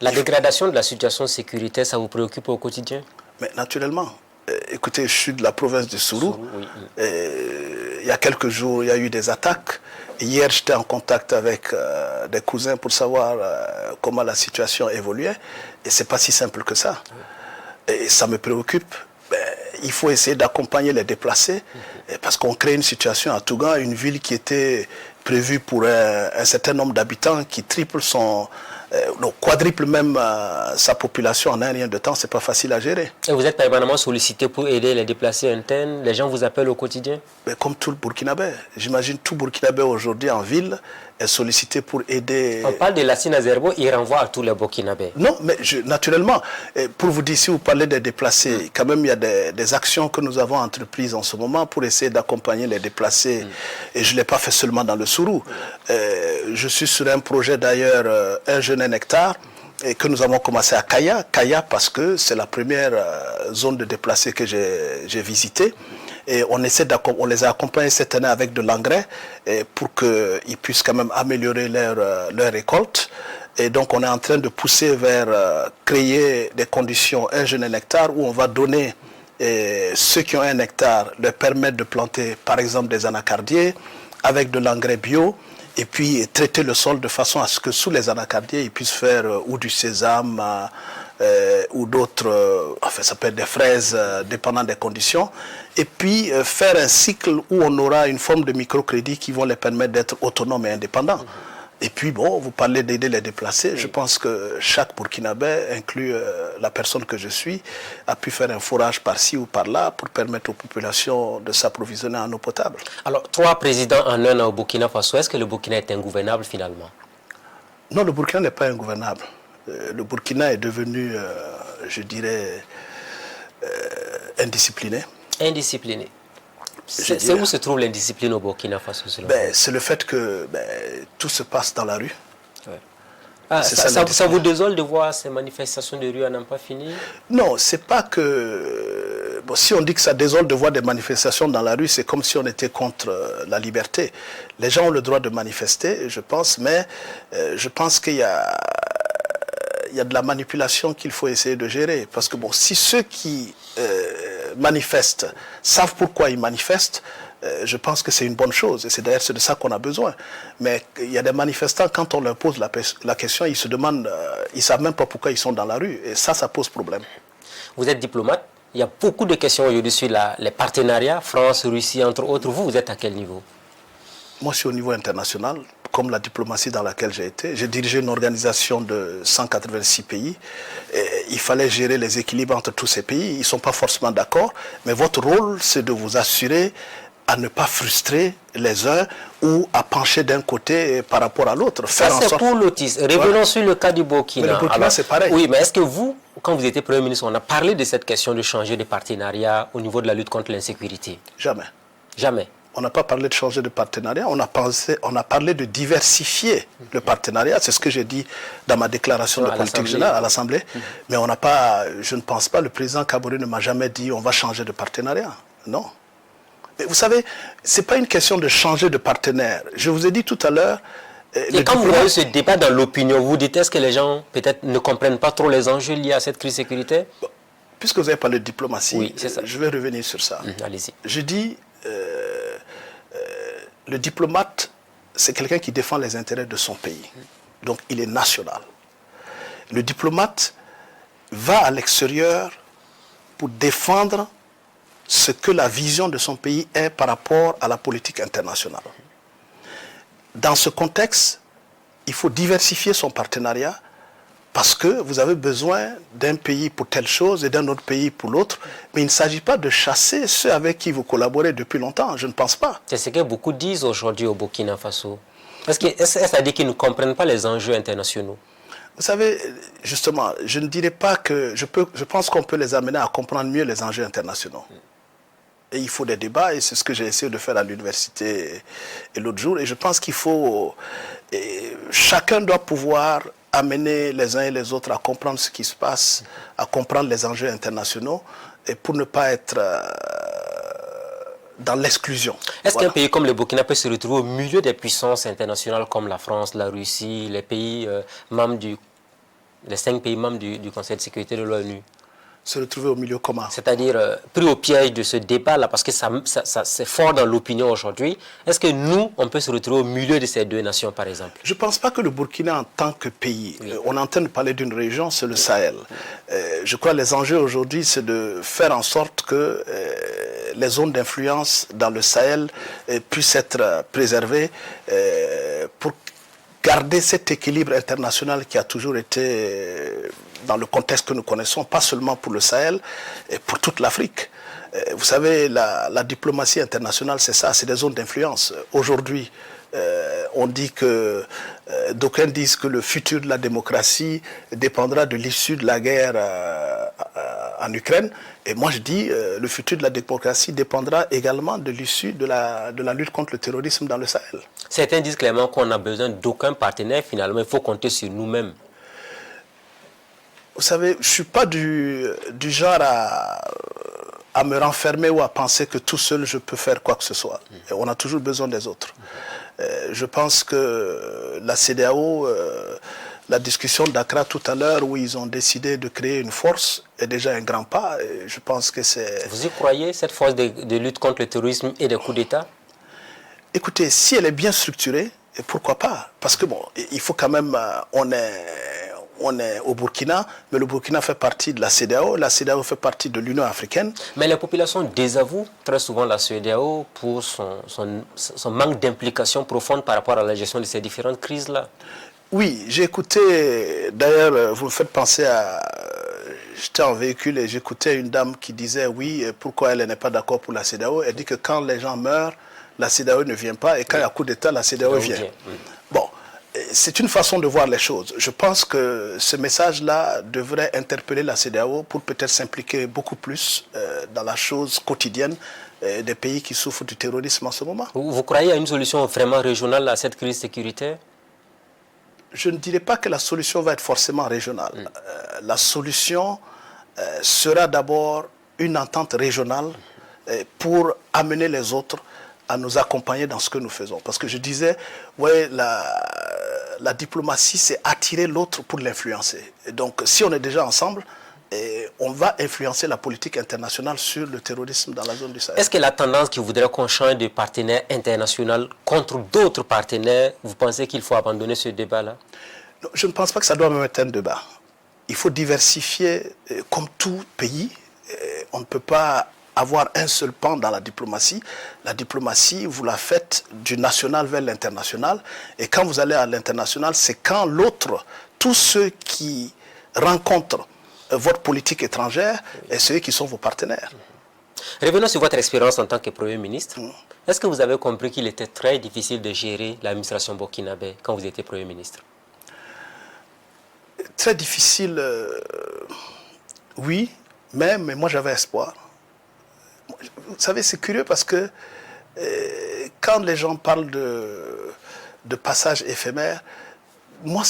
La dégradation de la situation sécuritaire, ça vous préoccupe au quotidien? Mais naturellement. Écoutez, je suis de la province de Sourou. Il y a quelques jours, il y a eu des attaques. Hier, j'étais en contact avec des cousins pour savoir comment la situation évoluait. Et ce n'est pas si simple que ça. Et ça me préoccupe. Il faut essayer d'accompagner les déplacés. Parce qu'on crée une situation à Tougan, une ville qui était prévue pour un certain nombre d'habitants, qui triple quadruple même sa population en un rien de temps, c'est pas facile à gérer. Et vous êtes permanemment sollicité pour aider les déplacés internes? Les gens vous appellent au quotidien? Mais comme tout le Burkinabé. J'imagine tout Burkinabé aujourd'hui en ville est sollicité pour aider... On parle de Lassine Azerbo, il renvoie à tous les Burkinabés. Non, mais naturellement, pour vous dire, si vous parlez des déplacés, quand même il y a des actions que nous avons entreprises en ce moment pour essayer d'accompagner les déplacés. Et je ne l'ai pas fait seulement dans le Sourou. Je suis sur un projet d'ailleurs, un jeune hectare, et que nous avons commencé à Kaya. Kaya parce que c'est la première zone de déplacés que j'ai visitée. Et on les a accompagnés cette année avec de l'engrais pour qu'ils puissent quand même améliorer leur récolte. Et donc on est en train de pousser vers créer des conditions, un jeune hectare, où on va donner ceux qui ont un hectare, leur permettre de planter par exemple des anacardiers avec de l'engrais bio, et puis traiter le sol de façon à ce que sous les anacardiers, ils puissent faire ou du sésame, ou d'autres, enfin ça peut être des fraises dépendant des conditions, et puis faire un cycle où on aura une forme de microcrédit qui vont les permettre d'être autonomes et indépendants. Et puis bon, vous parlez d'aider les déplacés. Je pense que chaque Burkinabé, inclus la personne que je suis, a pu faire un forage par-ci ou par-là pour permettre aux populations de s'approvisionner en eau potable. Alors, 3 présidents en un au Burkina Faso, est-ce que le Burkina est ingouvernable finalement? Non, le Burkina n'est pas ingouvernable. Le Burkina est devenu, je dirais, indiscipliné. Indiscipliné. C'est où se trouve l'indiscipline au Burkina Faso? C'est le fait que tout se passe dans la rue. Ouais. Ah, ça vous désole de voir ces manifestations de rue à n'en pas finir? Non, c'est pas que... Bon, si on dit que ça désole de voir des manifestations dans la rue, c'est comme si on était contre la liberté. Les gens ont le droit de manifester, je pense, mais je pense qu'il y a de la manipulation qu'il faut essayer de gérer. Parce que bon, si ceux qui manifestent savent pourquoi ils manifestent, je pense que c'est une bonne chose. Et c'est d'ailleurs de ça qu'on a besoin. Mais il y a des manifestants, quand on leur pose la question, ils se demandent, ils ne savent même pas pourquoi ils sont dans la rue. Et ça pose problème. Vous êtes diplomate. Il y a beaucoup de questions aujourd'hui sur les partenariats, France, Russie, entre autres. Vous êtes à quel niveau? Moi, je suis au niveau international, comme la diplomatie dans laquelle j'ai été. J'ai dirigé une organisation de 186 pays. Et il fallait gérer les équilibres entre tous ces pays. Ils ne sont pas forcément d'accord. Mais votre rôle, c'est de vous assurer à ne pas frustrer les uns ou à pencher d'un côté par rapport à l'autre. Ça, c'est pour l'autis. Revenons sur le cas du Burkina. Mais le Burkina, c'est pareil. Oui, mais est-ce que vous, quand vous étiez Premier ministre, on a parlé de cette question de changer de partenariat au niveau de la lutte contre l'insécurité? Jamais. Jamais. On n'a pas parlé de changer de partenariat, on a parlé de diversifier le partenariat. C'est ce que j'ai dit dans ma déclaration de politique générale à l'Assemblée. Mais on n'a pas, je ne pense pas, le président Kaboré ne m'a jamais dit on va changer de partenariat. Non. Mais vous savez, ce n'est pas une question de changer de partenaire. Je vous ai dit tout à l'heure... Et quand vous voyez ce débat dans l'opinion, vous dites est-ce que les gens peut-être ne comprennent pas trop les enjeux liés à cette crise sécuritaire? Puisque vous avez parlé de diplomatie, oui, c'est ça. Je vais revenir sur ça. Allez-y. Je dis... le diplomate, c'est quelqu'un qui défend les intérêts de son pays. Donc, il est national. Le diplomate va à l'extérieur pour défendre ce que la vision de son pays est par rapport à la politique internationale. Dans ce contexte, il faut diversifier son partenariat parce que vous avez besoin d'un pays pour telle chose et d'un autre pays pour l'autre. Mais il ne s'agit pas de chasser ceux avec qui vous collaborez depuis longtemps. Je ne pense pas. C'est ce que beaucoup disent aujourd'hui au Burkina Faso. Est-ce que ça dit qu'ils ne comprennent pas les enjeux internationaux? Vous savez, justement, je ne dirais pas que... Je pense qu'on peut les amener à comprendre mieux les enjeux internationaux. Et il faut des débats, et c'est ce que j'ai essayé de faire à l'université et l'autre jour. Et je pense qu'il faut... chacun doit pouvoir amener les uns et les autres à comprendre ce qui se passe, à comprendre les enjeux internationaux, et pour ne pas être dans l'exclusion. Est-ce qu'un pays comme le Burkina peut se retrouver au milieu des puissances internationales comme la France, la Russie, les pays membres les 5 pays membres du Conseil de sécurité de l'ONU? Se retrouver au milieu comment? C'est-à-dire pris au piège de ce débat-là, parce que c'est fort dans l'opinion aujourd'hui. Est-ce que nous, on peut se retrouver au milieu de ces 2 nations, par exemple? je ne pense pas que le Burkina, en tant que pays, on est en train de parler d'une région, c'est le Sahel. Je crois que les enjeux aujourd'hui, c'est de faire en sorte que les zones d'influence dans le Sahel puissent être préservées pour garder cet équilibre international qui a toujours été dans le contexte que nous connaissons, pas seulement pour le Sahel, et pour toute l'Afrique. Vous savez, la diplomatie internationale, c'est ça, c'est des zones d'influence. Aujourd'hui, on dit que, d'aucuns disent que le futur de la démocratie dépendra de l'issue de la guerre en Ukraine. Et moi je dis, le futur de la démocratie dépendra également de l'issue de la lutte contre le terrorisme dans le Sahel. Certains disent clairement qu'on n'a besoin d'aucun partenaire, finalement, il faut compter sur nous-mêmes. Vous savez, je ne suis pas du genre à me renfermer ou à penser que tout seul je peux faire quoi que ce soit. Et on a toujours besoin des autres. Je pense que la CEDEAO, la discussion d'Accra tout à l'heure où ils ont décidé de créer une force est déjà un grand pas. Et je pense que c'est... Vous y croyez, cette force de lutte contre le terrorisme et des coups d'État? Écoutez, si elle est bien structurée, pourquoi pas? Parce que bon, il faut quand même... on est au Burkina, mais le Burkina fait partie de la CEDEAO fait partie de l'Union africaine. Mais les populations désavouent très souvent la CEDEAO pour son manque d'implication profonde par rapport à la gestion de ces différentes crises-là. Oui, j'ai écouté, d'ailleurs, vous me faites penser à... J'étais en véhicule et j'écoutais une dame qui disait, oui, pourquoi elle n'est pas d'accord pour la CEDEAO. Elle dit que quand les gens meurent, la CEDEAO ne vient pas et quand il y a coup d'État, la CEDEAO vient. Bon, c'est une façon de voir les choses. Je pense que ce message-là devrait interpeller la CEDEAO pour peut-être s'impliquer beaucoup plus dans la chose quotidienne des pays qui souffrent du terrorisme en ce moment. Vous croyez à une solution vraiment régionale à cette crise sécuritaire? Je ne dirais pas que la solution va être forcément régionale. La solution sera d'abord une entente régionale pour amener les autres à nous accompagner dans ce que nous faisons. Parce que je disais, ouais, la diplomatie, c'est attirer l'autre pour l'influencer. Et donc, si on est déjà ensemble, on va influencer la politique internationale sur le terrorisme dans la zone du Sahel. Est-ce que la tendance qui voudrait qu'on change de partenaire international contre d'autres partenaires, vous pensez qu'il faut abandonner ce débat-là? Je ne pense pas que ça doit même être un débat. Il faut diversifier, comme tout pays. On ne peut pas avoir un seul pan dans la diplomatie. La diplomatie, vous la faites du national vers l'international. Et quand vous allez à l'international, c'est quand l'autre, tous ceux qui rencontrent votre politique étrangère et ceux qui sont vos partenaires. Revenons sur votre expérience en tant que Premier ministre. Est-ce que vous avez compris qu'il était très difficile de gérer l'administration burkinabé quand vous étiez Premier ministre? Très difficile, oui, mais moi j'avais espoir. Vous savez, c'est curieux parce que quand les gens parlent de passage éphémère, moi,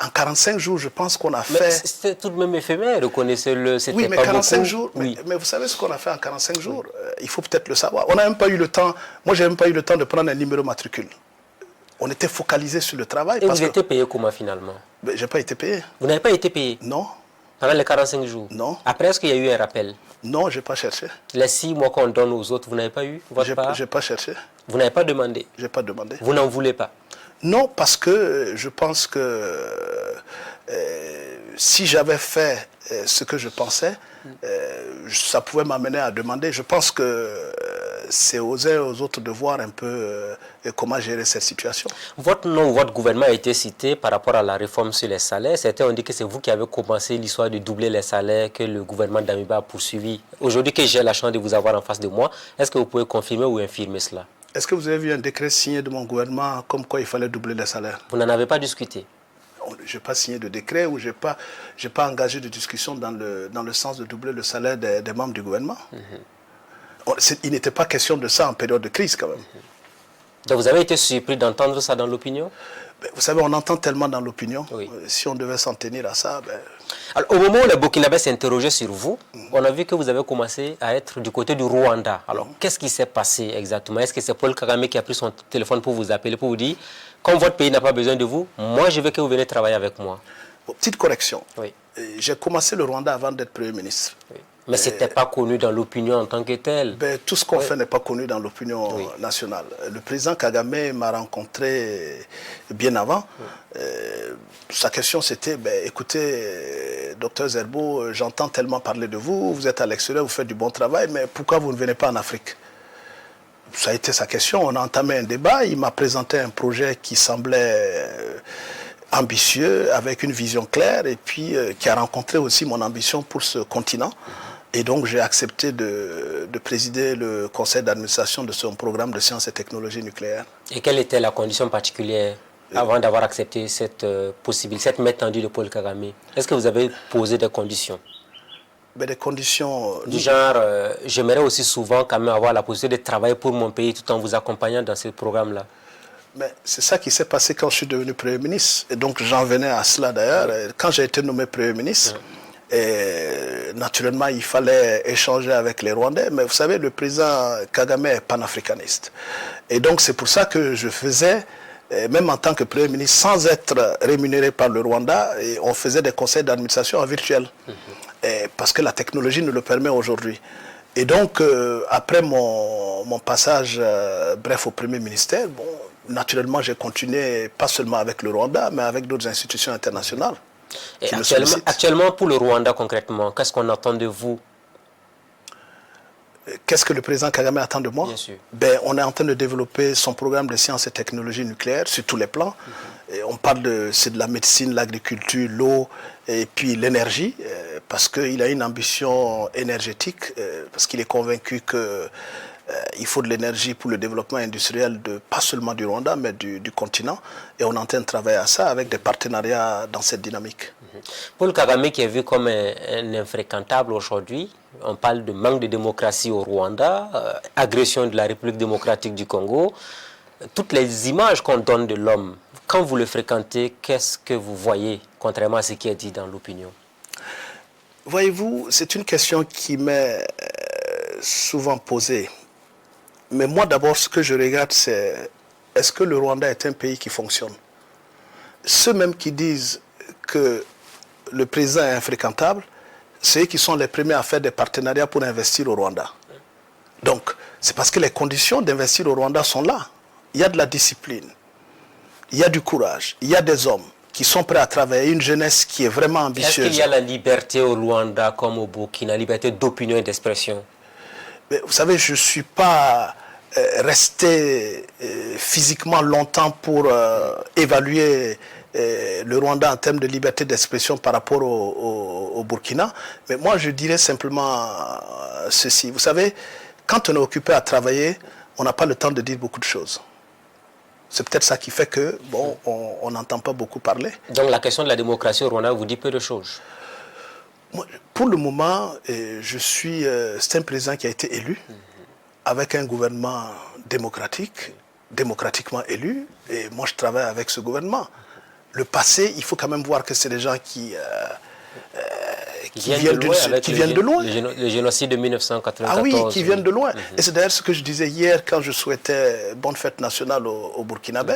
en 45 jours, je pense qu'on a fait... C'était tout de même éphémère, reconnaissez-le, c'était oui, mais pas 45 beaucoup. jours, Oui. mais vous savez ce qu'on a fait en 45 jours? Il faut peut-être le savoir. On n'a même pas eu le temps, moi, j'ai même pas eu le temps de prendre un numéro matricule. On était focalisé sur le travail. Et vous étiez payé comment finalement? Je n'ai pas été payé. Vous n'avez pas été payé? Non. Pendant les 45 jours? Non. Après, est-ce qu'il y a eu un rappel? Non, je n'ai pas cherché. Les 6 mois qu'on donne aux autres, vous n'avez pas eu votre part? Je n'ai pas cherché. Vous n'avez pas demandé? Je n'ai pas demandé. Vous n'en voulez pas? Non, parce que je pense que si j'avais fait ce que je pensais, ça pouvait m'amener à demander. Je pense que c'est aux uns et aux autres de voir un peu comment gérer cette situation. Votre nom, votre gouvernement a été cité par rapport à la réforme sur les salaires. Certains ont dit que c'est vous qui avez commencé l'histoire de doubler les salaires que le gouvernement d'Amiba a poursuivi. Aujourd'hui que j'ai la chance de vous avoir en face de moi, est-ce que vous pouvez confirmer ou infirmer cela? Est-ce que vous avez vu un décret signé de mon gouvernement comme quoi il fallait doubler les salaires? Vous n'en avez pas discuté? Je n'ai pas signé de décret ou je n'ai pas engagé de discussion dans le sens de doubler le salaire des membres du gouvernement. Il n'était pas question de ça en période de crise quand même. Donc vous avez été surpris d'entendre ça dans l'opinion? Vous savez, on entend tellement dans l'opinion. Oui. Si on devait s'en tenir à ça... Alors, au moment où les Burkinabés s'interrogeaient sur vous, on a vu que vous avez commencé à être du côté du Rwanda. Alors, qu'est-ce qui s'est passé exactement? Est-ce que c'est Paul Kagame qui a pris son téléphone pour vous appeler, pour vous dire, comme votre pays n'a pas besoin de vous, moi je veux que vous venez travailler avec moi? Bon, petite correction. Oui. J'ai commencé le Rwanda avant d'être Premier ministre. Oui. Mais ce n'était pas connu dans l'opinion en tant que tel. Tout ce qu'on fait n'est pas connu dans l'opinion nationale. Le président Kagame m'a rencontré bien avant. Sa question c'était, écoutez, docteur Zerbo, j'entends tellement parler de vous, vous êtes à l'extérieur, vous faites du bon travail, mais pourquoi vous ne venez pas en Afrique? Ça a été sa question. On a entamé un débat, il m'a présenté un projet qui semblait ambitieux, avec une vision claire, et puis qui a rencontré aussi mon ambition pour ce continent. Et donc, j'ai accepté de présider le conseil d'administration de son programme de sciences et technologies nucléaires. Et quelle était la condition particulière avant d'avoir accepté cette possibilité, cette main tendue de Paul Kagame? Est-ce que vous avez posé des conditions? Des conditions... Du genre, j'aimerais aussi souvent quand même avoir la possibilité de travailler pour mon pays tout en vous accompagnant dans ce programme-là. Mais c'est ça qui s'est passé quand je suis devenu Premier ministre. Et donc, j'en venais à cela d'ailleurs. Quand j'ai été nommé Premier ministre... Et naturellement, il fallait échanger avec les Rwandais. Mais vous savez, le président Kagame est panafricaniste. Et donc, c'est pour ça que je faisais, même en tant que Premier ministre, sans être rémunéré par le Rwanda, et on faisait des conseils d'administration en virtuel. Parce que la technologie nous le permet aujourd'hui. Et donc, après mon passage, bref, au Premier ministère, bon, naturellement, j'ai continué, pas seulement avec le Rwanda, mais avec d'autres institutions internationales. Et actuellement, pour le Rwanda concrètement, qu'est-ce qu'on attend de vous? Qu'est-ce que le président Kagame attend de moi? Bien sûr. On est en train de développer son programme de sciences et technologies nucléaires sur tous les plans. Et on parle de la médecine, l'agriculture, l'eau et puis l'énergie, parce qu'il a une ambition énergétique, parce qu'il est convaincu qu'il faut de l'énergie pour le développement industriel, pas seulement du Rwanda, mais du continent. Et on est en train de travailler à ça avec des partenariats dans cette dynamique. Paul Kagame, qui est vu comme un infréquentable aujourd'hui, on parle de manque de démocratie au Rwanda, agression de la République démocratique du Congo, toutes les images qu'on donne de l'homme, quand vous le fréquentez, qu'est-ce que vous voyez, contrairement à ce qui est dit dans l'opinion? Voyez-vous, c'est une question qui m'est souvent posée. Mais moi, d'abord, ce que je regarde, c'est est-ce que le Rwanda est un pays qui fonctionne? Ceux même qui disent que le président est infréquentable, c'est eux qui sont les premiers à faire des partenariats pour investir au Rwanda. Donc, c'est parce que les conditions d'investir au Rwanda sont là. Il y a de la discipline, il y a du courage, il y a des hommes qui sont prêts à travailler, une jeunesse qui est vraiment ambitieuse. Est-ce qu'il y a la liberté au Rwanda comme au Burkina, la liberté d'opinion et d'expression? Vous savez, je ne suis pas resté physiquement longtemps pour évaluer le Rwanda en termes de liberté d'expression par rapport au Burkina. Mais moi, je dirais simplement ceci. Vous savez, quand on est occupé à travailler, on n'a pas le temps de dire beaucoup de choses. C'est peut-être ça qui fait que, bon, on n'entend pas beaucoup parler. Donc la question de la démocratie au Rwanda vous dit peu de choses? Moi, pour le moment, c'est un président qui a été élu avec un gouvernement démocratique, démocratiquement élu, et moi je travaille avec ce gouvernement. Le passé, il faut quand même voir que c'est des gens qui viennent de loin. Le génocide de 1994. Ah oui, qui viennent de loin. Et c'est d'ailleurs ce que je disais hier quand je souhaitais bonne fête nationale au Burkinabé.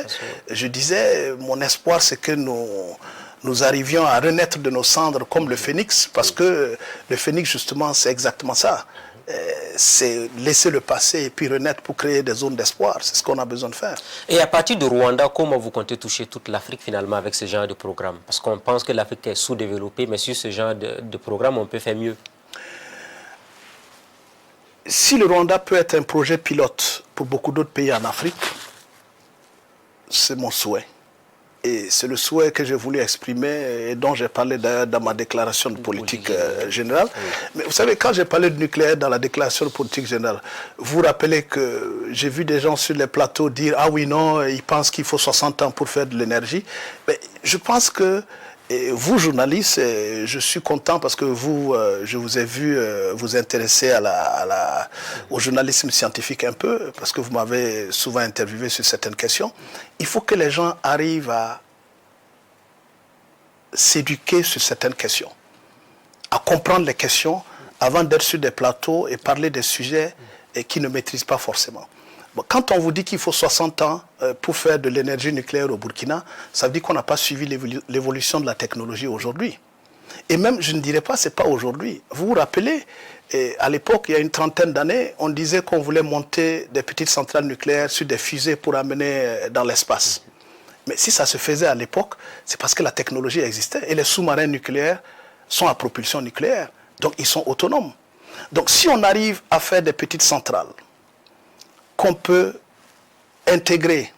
Je disais, mon espoir c'est que nous arrivions à renaître de nos cendres comme le phénix, parce que le phénix justement c'est exactement ça. C'est laisser le passé et puis renaître pour créer des zones d'espoir. C'est ce qu'on a besoin de faire. Et à partir de Rwanda, comment vous comptez toucher toute l'Afrique finalement avec ce genre de programme? Parce qu'on pense que l'Afrique est sous-développée, mais sur ce genre de programme, on peut faire mieux. Si le Rwanda peut être un projet pilote pour beaucoup d'autres pays en Afrique, c'est mon souhait. Et c'est le souhait que j'ai voulu exprimer et dont j'ai parlé d'ailleurs dans ma déclaration de politique générale. Mais vous savez, quand j'ai parlé de nucléaire dans la déclaration de politique générale, vous vous rappelez que j'ai vu des gens sur les plateaux dire « Ah oui, non, ils pensent qu'il faut 60 ans pour faire de l'énergie ». Mais je pense que vous, journalistes, je suis content parce que vous, je vous ai vu vous intéresser au journalisme scientifique un peu, parce que vous m'avez souvent interviewé sur certaines questions. Il faut que les gens arrivent à s'éduquer sur certaines questions, à comprendre les questions avant d'être sur des plateaux et parler des sujets qu'ils ne maîtrisent pas forcément. Bon, quand on vous dit qu'il faut 60 ans pour faire de l'énergie nucléaire au Burkina, ça veut dire qu'on n'a pas suivi l'évolution de la technologie aujourd'hui. Et même, je ne dirais pas, ce n'est pas aujourd'hui. Vous vous rappelez, à l'époque, il y a une trentaine d'années, on disait qu'on voulait monter des petites centrales nucléaires sur des fusées pour amener dans l'espace. Mais si ça se faisait à l'époque, c'est parce que la technologie existait. Et les sous-marins nucléaires sont à propulsion nucléaire. Donc, ils sont autonomes. Donc, si on arrive à faire des petites centrales qu'on peut intégrer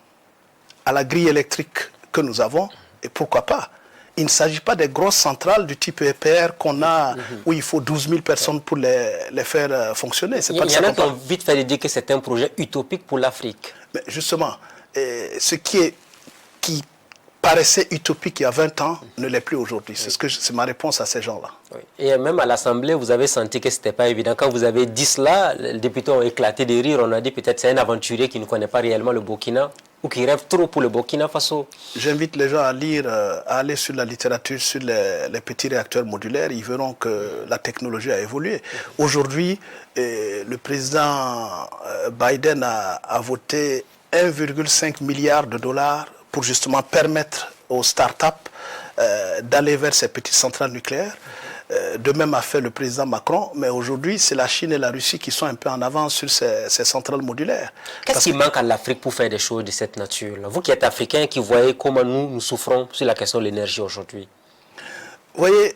à la grille électrique que nous avons, et pourquoi pas. Il ne s'agit pas des grosses centrales du type EPR qu'on a, où il faut 12 000 personnes pour les faire fonctionner. Il y en a qui ont vite fait de dire que c'est un projet utopique pour l'Afrique. Mais justement, ce qui paraissait utopique il y a 20 ans ne l'est plus aujourd'hui. C'est ma réponse à ces gens-là. Oui. Et même à l'Assemblée, vous avez senti que ce n'était pas évident. Quand vous avez dit cela, les députés ont éclaté de rire. On a dit peut-être c'est un aventurier qui ne connaît pas réellement le Burkina ou qui rêve trop pour le Burkina Faso. J'invite les gens à lire, à aller sur la littérature, sur les petits réacteurs modulaires. Ils verront que la technologie a évolué. Aujourd'hui, le président Biden a voté 1,5 milliard de dollars pour justement permettre aux start-up d'aller vers ces petites centrales nucléaires. De même a fait le président Macron, mais aujourd'hui, c'est la Chine et la Russie qui sont un peu en avance sur ces centrales modulaires. Qu'est-ce qui manque à l'Afrique pour faire des choses de cette nature-là? Vous qui êtes africain, qui voyez comment nous souffrons sur la question de l'énergie aujourd'hui. voyez,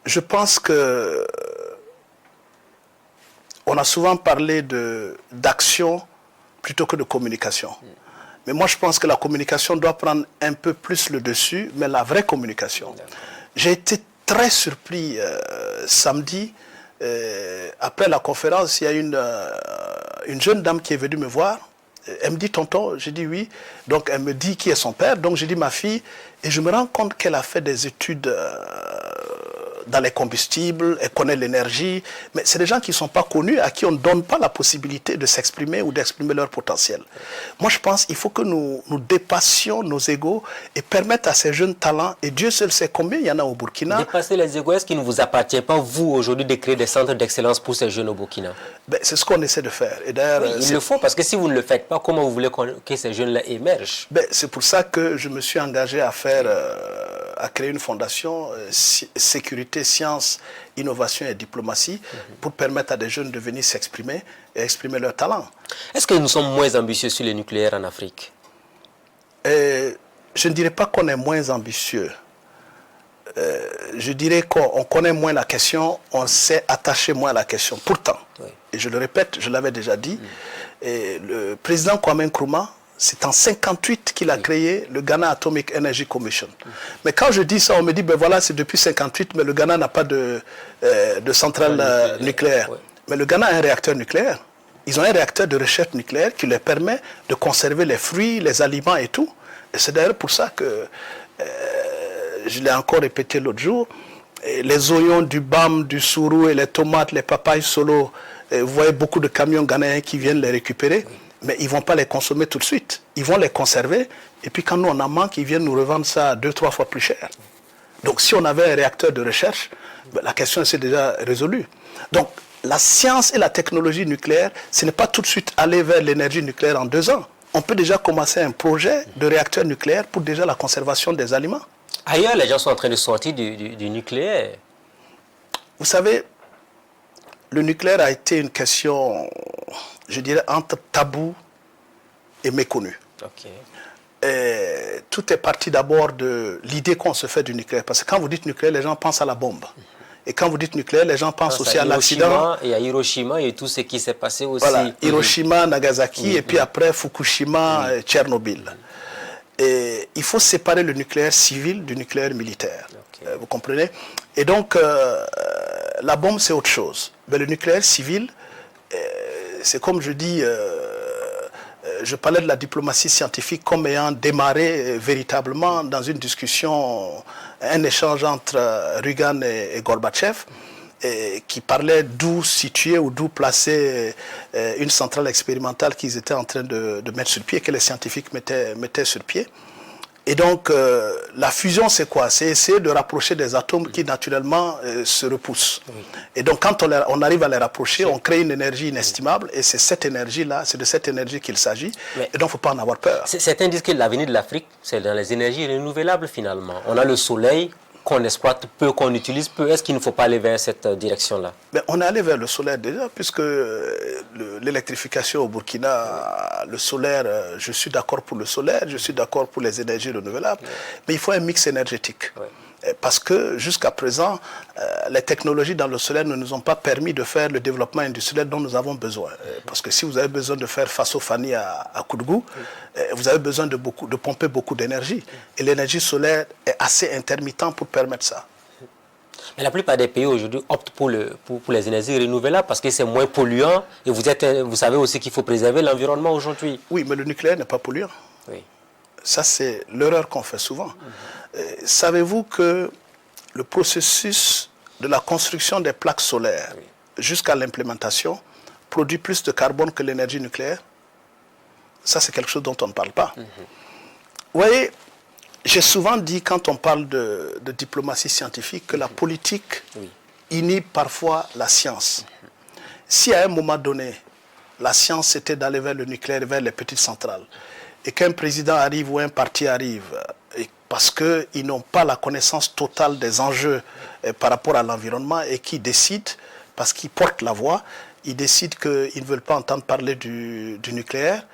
je pense que on a souvent parlé d'action plutôt que de communication. Mais moi, je pense que la communication doit prendre un peu plus le dessus, mais la vraie communication. J'ai été très surpris samedi, après la conférence, il y a une jeune dame qui est venue me voir. Elle me dit, tonton, j'ai dit oui. Donc elle me dit qui est son père. Donc j'ai dit ma fille. Et je me rends compte qu'elle a fait des études dans les combustibles, elle connaît l'énergie. Mais c'est des gens qui ne sont pas connus, à qui on ne donne pas la possibilité de s'exprimer ou d'exprimer leur potentiel. Moi je pense qu'il faut que nous dépassions nos égos et permettre à ces jeunes talents, et Dieu seul sait combien il y en a au Burkina. Dépasser les égos, est-ce qu'il ne vous appartient pas, vous, aujourd'hui, de créer des centres d'excellence pour ces jeunes au Burkina? Ben, c'est ce qu'on essaie de faire. Et d'ailleurs, oui, il le faut, parce que si vous ne le faites pas, comment vous voulez que ces jeunes-là émergent? Ben, c'est pour ça que je me suis engagé à créer une fondation sécurité, sciences, innovation et diplomatie pour permettre à des jeunes de venir s'exprimer et exprimer leur talent. Est-ce que nous sommes moins ambitieux sur le nucléaire en Afrique? Je ne dirais pas qu'on est moins ambitieux. Je dirais qu'on connaît moins la question, on s'est attaché moins à la question. Pourtant, et je le répète, je l'avais déjà dit, et le président Kwame Nkrumah, c'est en 1958 qu'il a créé le Ghana Atomic Energy Commission. Mais quand je dis ça, on me dit, ben voilà, c'est depuis 1958, mais le Ghana n'a pas de centrale nucléaire. Mais le Ghana a un réacteur nucléaire. Ils ont un réacteur de recherche nucléaire qui leur permet de conserver les fruits, les aliments et tout. Et c'est d'ailleurs pour ça que, je l'ai encore répété l'autre jour, les oignons du BAM, du sourou et les tomates, les papayes solo, vous voyez beaucoup de camions ghanéens qui viennent les récupérer. Mais ils ne vont pas les consommer tout de suite. Ils vont les conserver. Et puis quand nous on en manque, ils viennent nous revendre ça 2-3 fois plus cher. Donc si on avait un réacteur de recherche, ben, la question s'est déjà résolue. Donc la science et la technologie nucléaire, ce n'est pas tout de suite aller vers l'énergie nucléaire en 2 ans. On peut déjà commencer un projet de réacteur nucléaire pour déjà la conservation des aliments. Ailleurs, les gens sont en train de sortir du nucléaire. Vous savez, le nucléaire a été une question, je dirais, entre tabou et méconnu. Okay. Et tout est parti d'abord de l'idée qu'on se fait du nucléaire. Parce que quand vous dites nucléaire, les gens pensent à la bombe. Et quand vous dites nucléaire, les gens pensent aussi à l'accident. Et à Hiroshima et tout ce qui s'est passé aussi. Voilà, Hiroshima, Nagasaki, et puis après Fukushima, Tchernobyl. Et il faut séparer le nucléaire civil du nucléaire militaire. Okay. Vous comprenez? Et donc, la bombe, c'est autre chose. Mais le nucléaire civil, c'est comme je dis, je parlais de la diplomatie scientifique comme ayant démarré véritablement dans une discussion, un échange entre Reagan et Gorbatchev, qui parlait d'où situer ou d'où placer une centrale expérimentale qu'ils étaient en train de mettre sur pied, que les scientifiques mettaient sur pied. Et donc, la fusion, c'est quoi? C'est essayer de rapprocher des atomes qui, naturellement, se repoussent. Oui. Et donc, quand on arrive à les rapprocher, on crée une énergie inestimable. Et c'est cette énergie-là, c'est de cette énergie qu'il s'agit. Et donc, il ne faut pas en avoir peur. Certains disent que l'avenir de l'Afrique, c'est dans les énergies renouvelables, finalement. On a le soleil qu'on exploite peu, qu'on utilise peu. Est-ce qu'il ne faut pas aller vers cette direction-là? On est allé vers le solaire déjà, puisque l'électrification au Burkina, le solaire, je suis d'accord pour le solaire, je suis d'accord pour les énergies renouvelables, mais il faut un mix énergétique. Parce que jusqu'à présent, les technologies dans le solaire ne nous ont pas permis de faire le développement industriel dont nous avons besoin. Parce que si vous avez besoin de faire Faso-Fani à Koudgou, vous avez besoin de pomper beaucoup d'énergie. Et l'énergie solaire est assez intermittente pour permettre ça. Mais la plupart des pays aujourd'hui optent pour les énergies renouvelables parce que c'est moins polluant. Et vous savez aussi qu'il faut préserver l'environnement aujourd'hui. Oui, mais le nucléaire n'est pas polluant. Oui. Ça, c'est l'erreur qu'on fait souvent. Savez-vous que le processus de la construction des plaques solaires jusqu'à l'implémentation produit plus de carbone que l'énergie nucléaire? Ça, c'est quelque chose dont on ne parle pas. Vous voyez, j'ai souvent dit, quand on parle de diplomatie scientifique, que la politique inhibe parfois la science. Si à un moment donné, la science c'était d'aller vers le nucléaire, vers les petites centrales, et qu'un président arrive ou un parti arrive, parce qu'ils n'ont pas la connaissance totale des enjeux par rapport à l'environnement et qui décident, parce qu'ils portent la voix, ils décident qu'ils ne veulent pas entendre parler du nucléaire,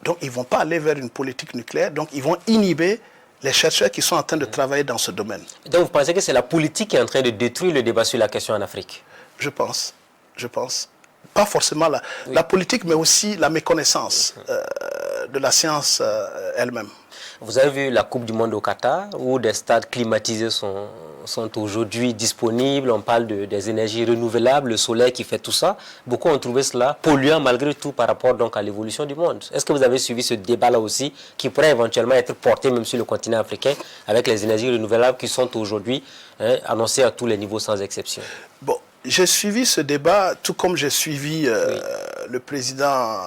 donc ils ne vont pas aller vers une politique nucléaire, donc ils vont inhiber les chercheurs qui sont en train de travailler dans ce domaine. Donc vous pensez que c'est la politique qui est en train de détruire le débat sur la question en Afrique? Je pense. Pas forcément la politique, mais aussi la méconnaissance de la science elle-même. Vous avez vu la Coupe du Monde au Qatar, où des stades climatisés sont aujourd'hui disponibles. On parle des énergies renouvelables, le soleil qui fait tout ça. Beaucoup ont trouvé cela polluant malgré tout par rapport donc à l'évolution du monde. Est-ce que vous avez suivi ce débat-là aussi, qui pourrait éventuellement être porté même sur le continent africain, avec les énergies renouvelables qui sont aujourd'hui annoncées à tous les niveaux sans exception? Bon, j'ai suivi ce débat, tout comme j'ai suivi le président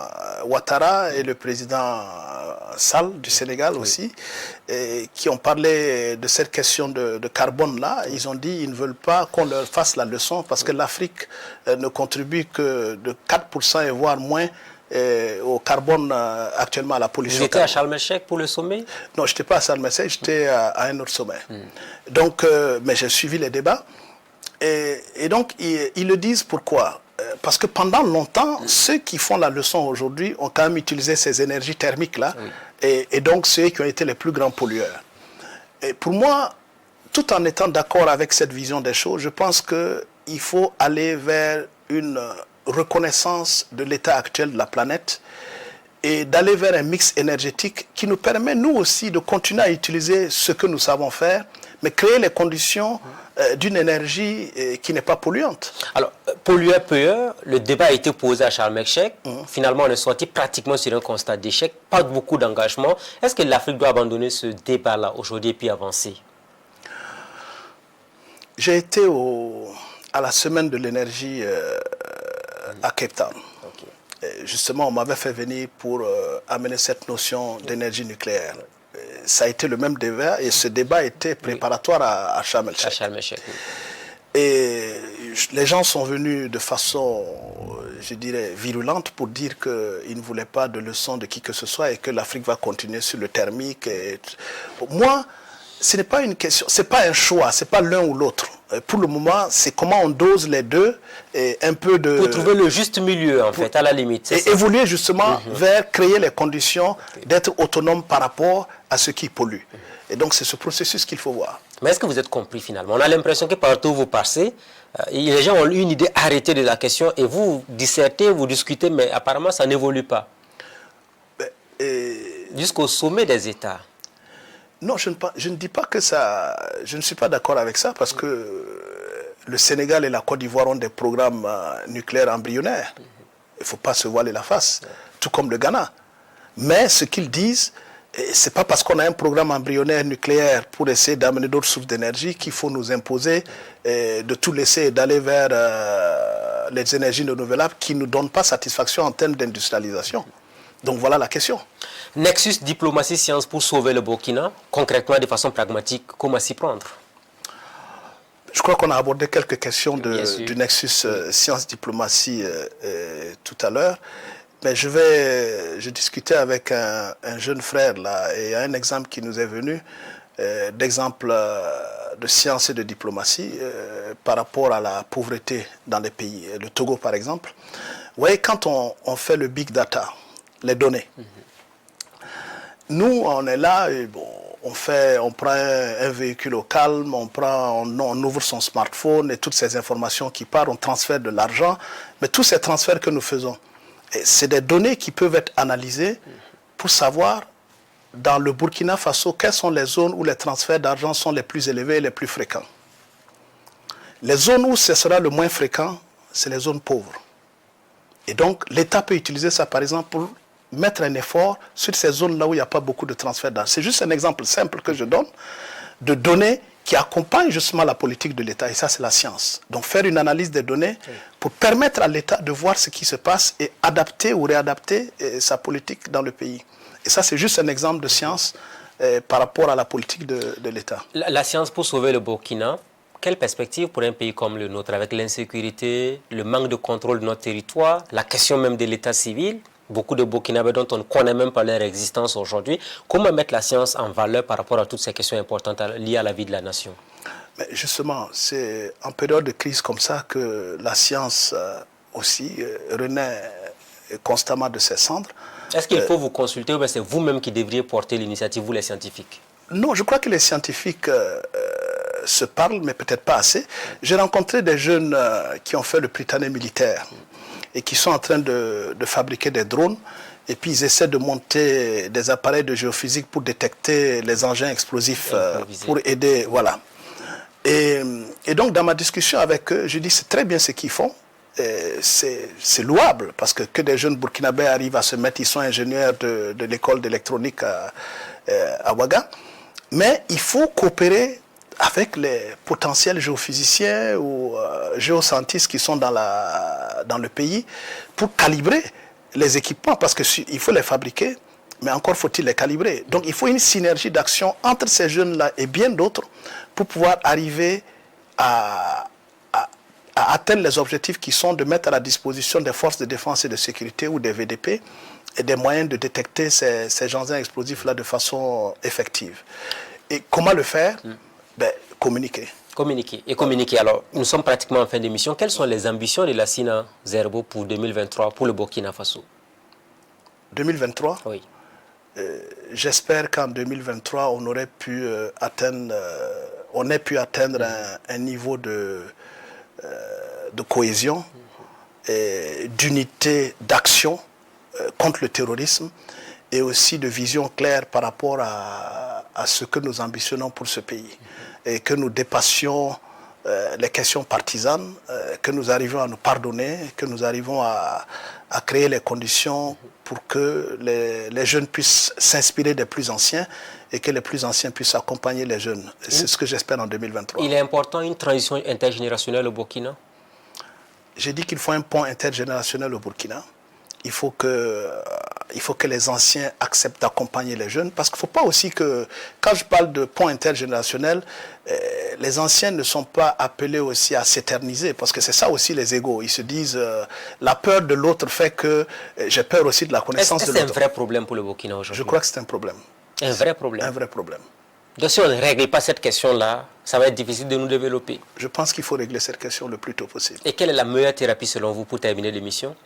Ouattara et le président Sall du Sénégal aussi, qui ont parlé de cette question de carbone-là. Ils ont dit qu'ils ne veulent pas qu'on leur fasse la leçon parce que l'Afrique ne contribue que de 4% et voire moins au carbone actuellement à la pollution. Vous étiez à Sharm el-Sheikh pour le sommet? Non, je n'étais pas à Sharm el-Sheikh, j'étais à un autre sommet. Donc, mais j'ai suivi les débats. Et donc, ils le disent pourquoi? Parce que pendant longtemps, ceux qui font la leçon aujourd'hui ont quand même utilisé ces énergies thermiques-là, et donc ceux qui ont été les plus grands pollueurs. Et pour moi, tout en étant d'accord avec cette vision des choses, je pense qu'il faut aller vers une reconnaissance de l'état actuel de la planète et d'aller vers un mix énergétique qui nous permet, nous aussi, de continuer à utiliser ce que nous savons faire, mais créer les conditions d'une énergie qui n'est pas polluante. Alors, pollueur-payeur, le débat a été posé à Sharm el-Sheikh. Finalement, on est sorti pratiquement sur un constat d'échec, pas beaucoup d'engagement. Est-ce que l'Afrique doit abandonner ce débat-là aujourd'hui et puis avancer? J'ai été à la semaine de l'énergie à Cape Town. Justement, on m'avait fait venir pour amener cette notion d'énergie nucléaire. Ça a été le même débat et ce débat était préparatoire à Sharm el-Sheikh. Et les gens sont venus de façon, je dirais, virulente pour dire qu'ils ne voulaient pas de leçons de qui que ce soit et que l'Afrique va continuer sur le thermique. Et pour moi, ce n'est pas une question, ce n'est pas un choix, ce n'est pas l'un ou l'autre. Pour le moment, c'est comment on dose les deux et un peu de... Pour trouver le juste milieu, en fait, à la limite. Et évoluer justement vers créer les conditions d'être autonome par rapport à ce qui pollue. Et donc, c'est ce processus qu'il faut voir. Mais est-ce que vous êtes compris finalement? On a l'impression que partout où vous passez, les gens ont eu une idée arrêtée de la question et vous dissertez, vous discutez, mais apparemment, ça n'évolue pas. Jusqu'au sommet des États. Non, je ne dis pas que ça... Je ne suis pas d'accord avec ça parce que le Sénégal et la Côte d'Ivoire ont des programmes nucléaires embryonnaires. Il ne faut pas se voiler la face, tout comme le Ghana. Mais ce qu'ils disent, ce n'est pas parce qu'on a un programme embryonnaire nucléaire pour essayer d'amener d'autres sources d'énergie qu'il faut nous imposer de tout laisser et d'aller vers les énergies renouvelables qui ne nous donnent pas satisfaction en termes d'industrialisation. Donc voilà la question. Nexus diplomatie-science pour sauver le Burkina, concrètement de façon pragmatique, comment s'y prendre? Je crois qu'on a abordé quelques questions du Nexus science-diplomatie tout à l'heure. Mais je discutais avec un jeune frère là, et il y a un exemple qui nous est venu, d'exemple de science et de diplomatie par rapport à la pauvreté dans les pays. Le Togo par exemple. Vous voyez, quand on fait le big data, les données, nous on est là, et bon, on prend un véhicule au calme, on ouvre son smartphone et toutes ces informations qui partent, on transfère de l'argent, mais tous ces transferts que nous faisons, c'est des données qui peuvent être analysées pour savoir dans le Burkina Faso quelles sont les zones où les transferts d'argent sont les plus élevés et les plus fréquents. Les zones où ce sera le moins fréquent, c'est les zones pauvres. Et donc l'État peut utiliser ça par exemple pour mettre un effort sur ces zones-là où il n'y a pas beaucoup de transferts d'argent. C'est juste un exemple simple que je donne de données qui accompagnent justement la politique de l'État. Et ça, c'est la science. Donc faire une analyse des données pour permettre à l'État de voir ce qui se passe et adapter ou réadapter sa politique dans le pays. Et ça, c'est juste un exemple de science par rapport à la politique de l'État. La science pour sauver le Burkina, quelle perspective pour un pays comme le nôtre, avec l'insécurité, le manque de contrôle de notre territoire, la question même de l'État civil, beaucoup de Burkinabés dont on ne connaît même pas leur existence aujourd'hui. Comment mettre la science en valeur par rapport à toutes ces questions importantes liées à la vie de la nation? Mais justement, c'est en période de crise comme ça que la science aussi renaît constamment de ses cendres. Est-ce qu'il faut vous consulter ou c'est vous-même qui devriez porter l'initiative, vous les scientifiques? Non, je crois que les scientifiques se parlent, mais peut-être pas assez. J'ai rencontré des jeunes qui ont fait le Prytanée militaire et qui sont en train de fabriquer des drones. Et puis ils essaient de monter des appareils de géophysique pour détecter les engins explosifs, pour aider, voilà. Et donc dans ma discussion avec eux, je dis c'est très bien ce qu'ils font. C'est louable parce que des jeunes burkinabés arrivent à se mettre, ils sont ingénieurs de l'école d'électronique à Ouaga. Mais il faut coopérer avec les potentiels géophysiciens ou géoscientistes qui sont dans le pays pour calibrer les équipements parce qu'il faut les fabriquer, mais encore faut-il les calibrer. Donc il faut une synergie d'action entre ces jeunes-là et bien d'autres pour pouvoir arriver à atteindre les objectifs qui sont de mettre à la disposition des forces de défense et de sécurité ou des VDP et des moyens de détecter ces engins explosifs-là de façon effective. Et comment le faire? Communiquer. Communiquer. Et communiquer. Alors, nous sommes pratiquement en fin d'émission. Quelles sont les ambitions de Lassina Zerbo pour 2023, pour le Burkina Faso? 2023? Oui. J'espère qu'en 2023, on aurait pu atteindre, un niveau de cohésion, d'unité d'action contre le terrorisme et aussi de vision claire par rapport à ce que nous ambitionnons pour ce pays. Et que nous dépassions les questions partisanes, que nous arrivions à nous pardonner, que nous arrivons à créer les conditions pour que les jeunes puissent s'inspirer des plus anciens et que les plus anciens puissent accompagner les jeunes. C'est ce que j'espère en 2023. Il est important une transition intergénérationnelle au Burkina? J'ai dit qu'il faut un pont intergénérationnel au Burkina. Il faut que les anciens acceptent d'accompagner les jeunes. Parce qu'il ne faut pas aussi que, quand je parle de pont intergénérationnel, les anciens ne sont pas appelés aussi à s'éterniser. Parce que c'est ça aussi les égos. Ils se disent, la peur de l'autre fait que j'ai peur aussi de la connaissance de l'autre. Est-ce que c'est un vrai problème pour le Burkina aujourd'hui? Je crois que c'est un problème. Un vrai problème? Un vrai problème. Donc si on ne règle pas cette question-là, ça va être difficile de nous développer. Je pense qu'il faut régler cette question le plus tôt possible. Et quelle est la meilleure thérapie selon vous pour terminer l'émission?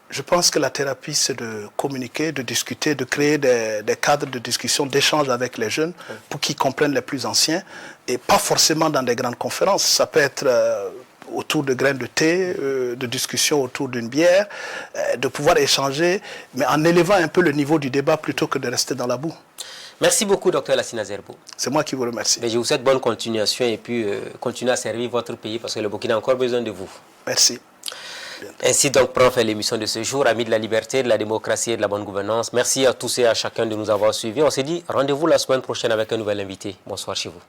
Je pense que la thérapie, c'est de communiquer, de discuter, de créer des cadres de discussion, d'échange avec les jeunes pour qu'ils comprennent les plus anciens et pas forcément dans des grandes conférences. Ça peut être autour de grains de thé, de discussions autour d'une bière, de pouvoir échanger, mais en élevant un peu le niveau du débat plutôt que de rester dans la boue. Merci beaucoup, Dr Lassina Zerbo. C'est moi qui vous remercie. Mais je vous souhaite bonne continuation et puis continuez à servir votre pays parce que le Burkina a encore besoin de vous. Merci. Ainsi donc prend fin l'émission de ce jour, amis de la liberté, de la démocratie et de la bonne gouvernance. Merci à tous et à chacun de nous avoir suivis. On s'est dit rendez-vous la semaine prochaine avec un nouvel invité. Bonsoir chez vous.